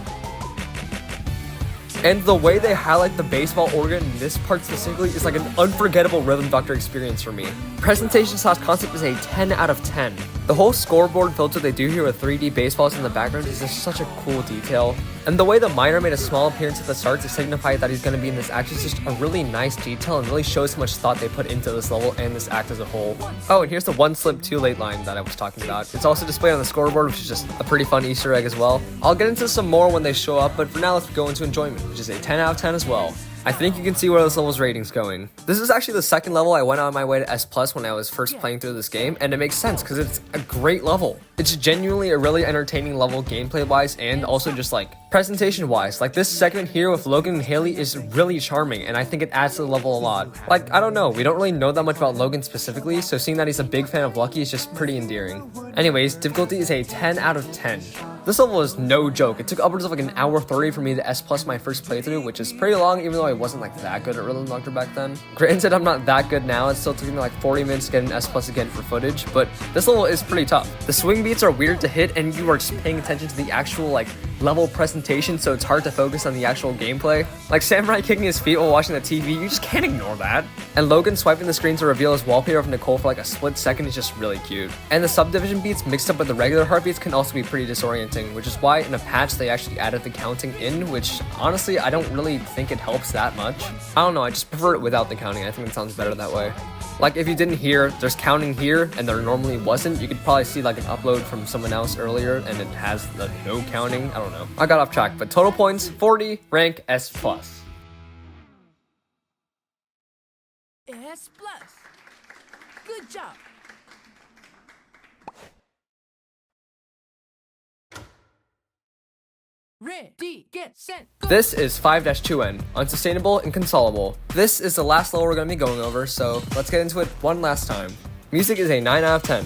And the way they highlight the baseball organ in this part specifically is like an unforgettable Rhythm Doctor experience for me. Presentation / concept is a 10 out of 10. The whole scoreboard filter they do here with 3D baseballs in the background is just such a cool detail. And the way the miner made a small appearance at the start to signify that he's going to be in this act is just a really nice detail and really shows how much thought they put into this level and this act as a whole. Oh, and here's the one slip too late line that I was talking about. It's also displayed on the scoreboard, which is just a pretty fun Easter egg as well. I'll get into some more when they show up, but for now let's go into enjoyment, which is a 10 out of 10 as well. I think you can see where this level's rating's going. This is actually the second level I went on my way to S+ when I was first playing through this game, and it makes sense because it's a great level. It's genuinely a really entertaining level gameplay-wise and also just like presentation-wise. Like, this segment here with Logan and Haley is really charming, and I think it adds to the level a lot. Like, I don't know, we don't really know that much about Logan specifically, so seeing that he's a big fan of Lucky is just pretty endearing. Anyways, difficulty is a 10 out of 10. This level is no joke. It took upwards of like an hour 30 for me to S+ my first playthrough, which is pretty long even though I wasn't like that good at Rhythm Doctor back then. Granted, I'm not that good now. It still took me like 40 minutes to get an S+ again for footage, but this level is pretty tough. The swing beats are weird to hit and you are just paying attention to the actual like level presentation, so it's hard to focus on the actual gameplay. Like, Samurai kicking his feet while watching the TV, you just can't ignore that. And Logan swiping the screen to reveal his wallpaper of Nicole for like a split second is just really cute. And the subdivision beats mixed up with the regular heartbeats can also be pretty disorienting, which is why in a patch they actually added the counting in, which honestly I don't really think it helps that much. I don't know, I just prefer it without the counting. I think it sounds better that way. Like, if you didn't hear, there's counting here, and there normally wasn't, you could probably see like an upload from someone else earlier, and it has the no counting. I don't know. I got off track, but total points, 40, rank S+. S+. Good job. Ready, get, set, go. This is 5-2N, Unsustainable and Consolable. This is the last level we're going to be going over, so let's get into it one last time. Music is a 9 out of 10.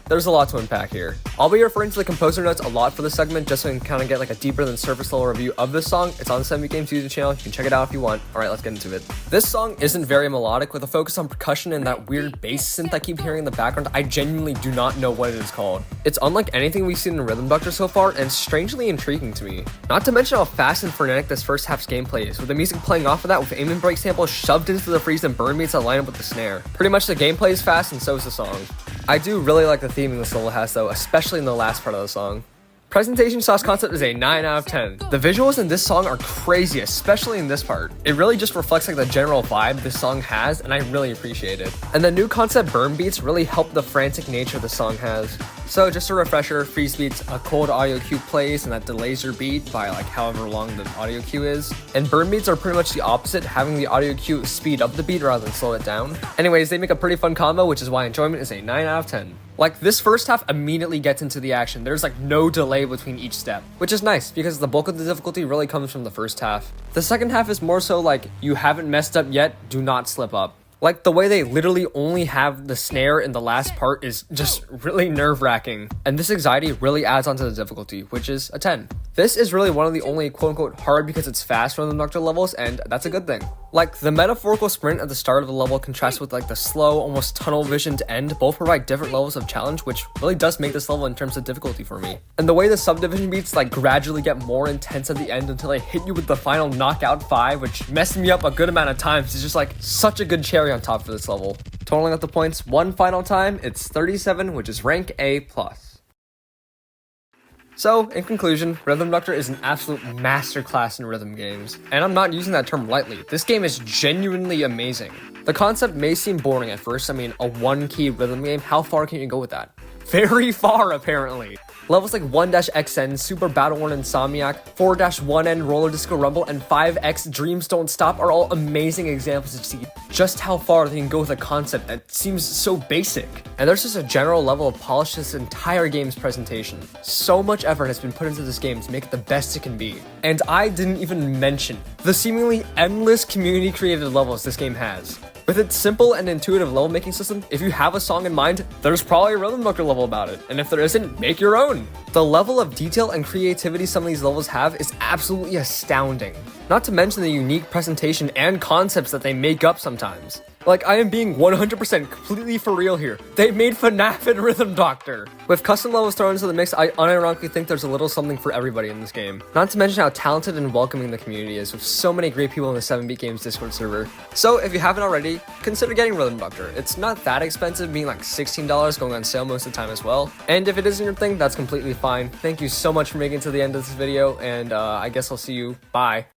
There's a lot to unpack here. I'll be referring to the composer notes a lot for this segment just so you can kind of get like a deeper than surface level review of this song. It's on the 7 Beat Games YouTube channel. You can check it out if you want. Alright, let's get into it. This song isn't very melodic with a focus on percussion and that weird bass synth I keep hearing in the background. I genuinely do not know what it is called. It's unlike anything we've seen in Rhythm Doctor so far and strangely intriguing to me. Not to mention how fast and frenetic this first half's gameplay is, with the music playing off of that with aim and break samples shoved into the freeze and burn beats that line up with the snare. Pretty much the gameplay is fast and so is the song. I do really like the theming this level has though, especially in the last part of the song. Presentation / concept is a 9 out of 10. The visuals in this song are crazy, especially in this part. It really just reflects like the general vibe this song has, and I really appreciate it. And the new concept burn beats really help the frantic nature the song has. So just a refresher, freeze beats, a cold audio cue plays and that delays your beat by like however long the audio cue is. And burn beats are pretty much the opposite, having the audio cue speed up the beat rather than slow it down. Anyways, they make a pretty fun combo, which is why enjoyment is a 9 out of 10. Like, this first half immediately gets into the action. There's like no delay between each step, which is nice because the bulk of the difficulty really comes from the first half. The second half is more so like, you haven't messed up yet, do not slip up. Like, the way they literally only have the snare in the last part is just really nerve-wracking. And this anxiety really adds on to the difficulty, which is a 10. This is really one of the only quote-unquote hard because it's fast Rhythm Doctor levels, and that's a good thing. Like, the metaphorical sprint at the start of the level contrasts with like the slow, almost tunnel visioned end. Both provide different levels of challenge, which really does make this level in terms of difficulty for me. And the way the subdivision beats like gradually get more intense at the end until they hit you with the final knockout 5, which messed me up a good amount of times, is just like such a good cherry on top for this level. Totaling up the points one final time, it's 37, which is rank A+. So, in conclusion, Rhythm Doctor is an absolute masterclass in rhythm games. And I'm not using that term lightly. This game is genuinely amazing. The concept may seem boring at first. I mean, a one-key rhythm game, how far can you go with that? Very far, apparently. Levels like 1-XN, Super Battle Worn Insomniac, 4-1N Roller Disco Rumble, and 5X Dreams Don't Stop are all amazing examples to see just how far they can go with a concept that seems so basic. And there's just a general level of polish to this entire game's presentation. So much effort has been put into this game to make it the best it can be. And I didn't even mention the seemingly endless community-created levels this game has. With its simple and intuitive level making system, if you have a song in mind, there's probably a Rhythm Doctor level about it, and if there isn't, make your own. The level of detail and creativity some of these levels have is absolutely astounding. Not to mention the unique presentation and concepts that they make up sometimes. Like, I am being 100% completely for real here. They made FNAF and Rhythm Doctor. With custom levels thrown into the mix, I unironically think there's a little something for everybody in this game. Not to mention how talented and welcoming the community is, with so many great people in the 7 Beat Games Discord server. So, if you haven't already, consider getting Rhythm Doctor. It's not that expensive, being like $16, going on sale most of the time as well. And if it isn't your thing, that's completely fine. Thank you so much for making it to the end of this video, and I guess I'll see you. Bye.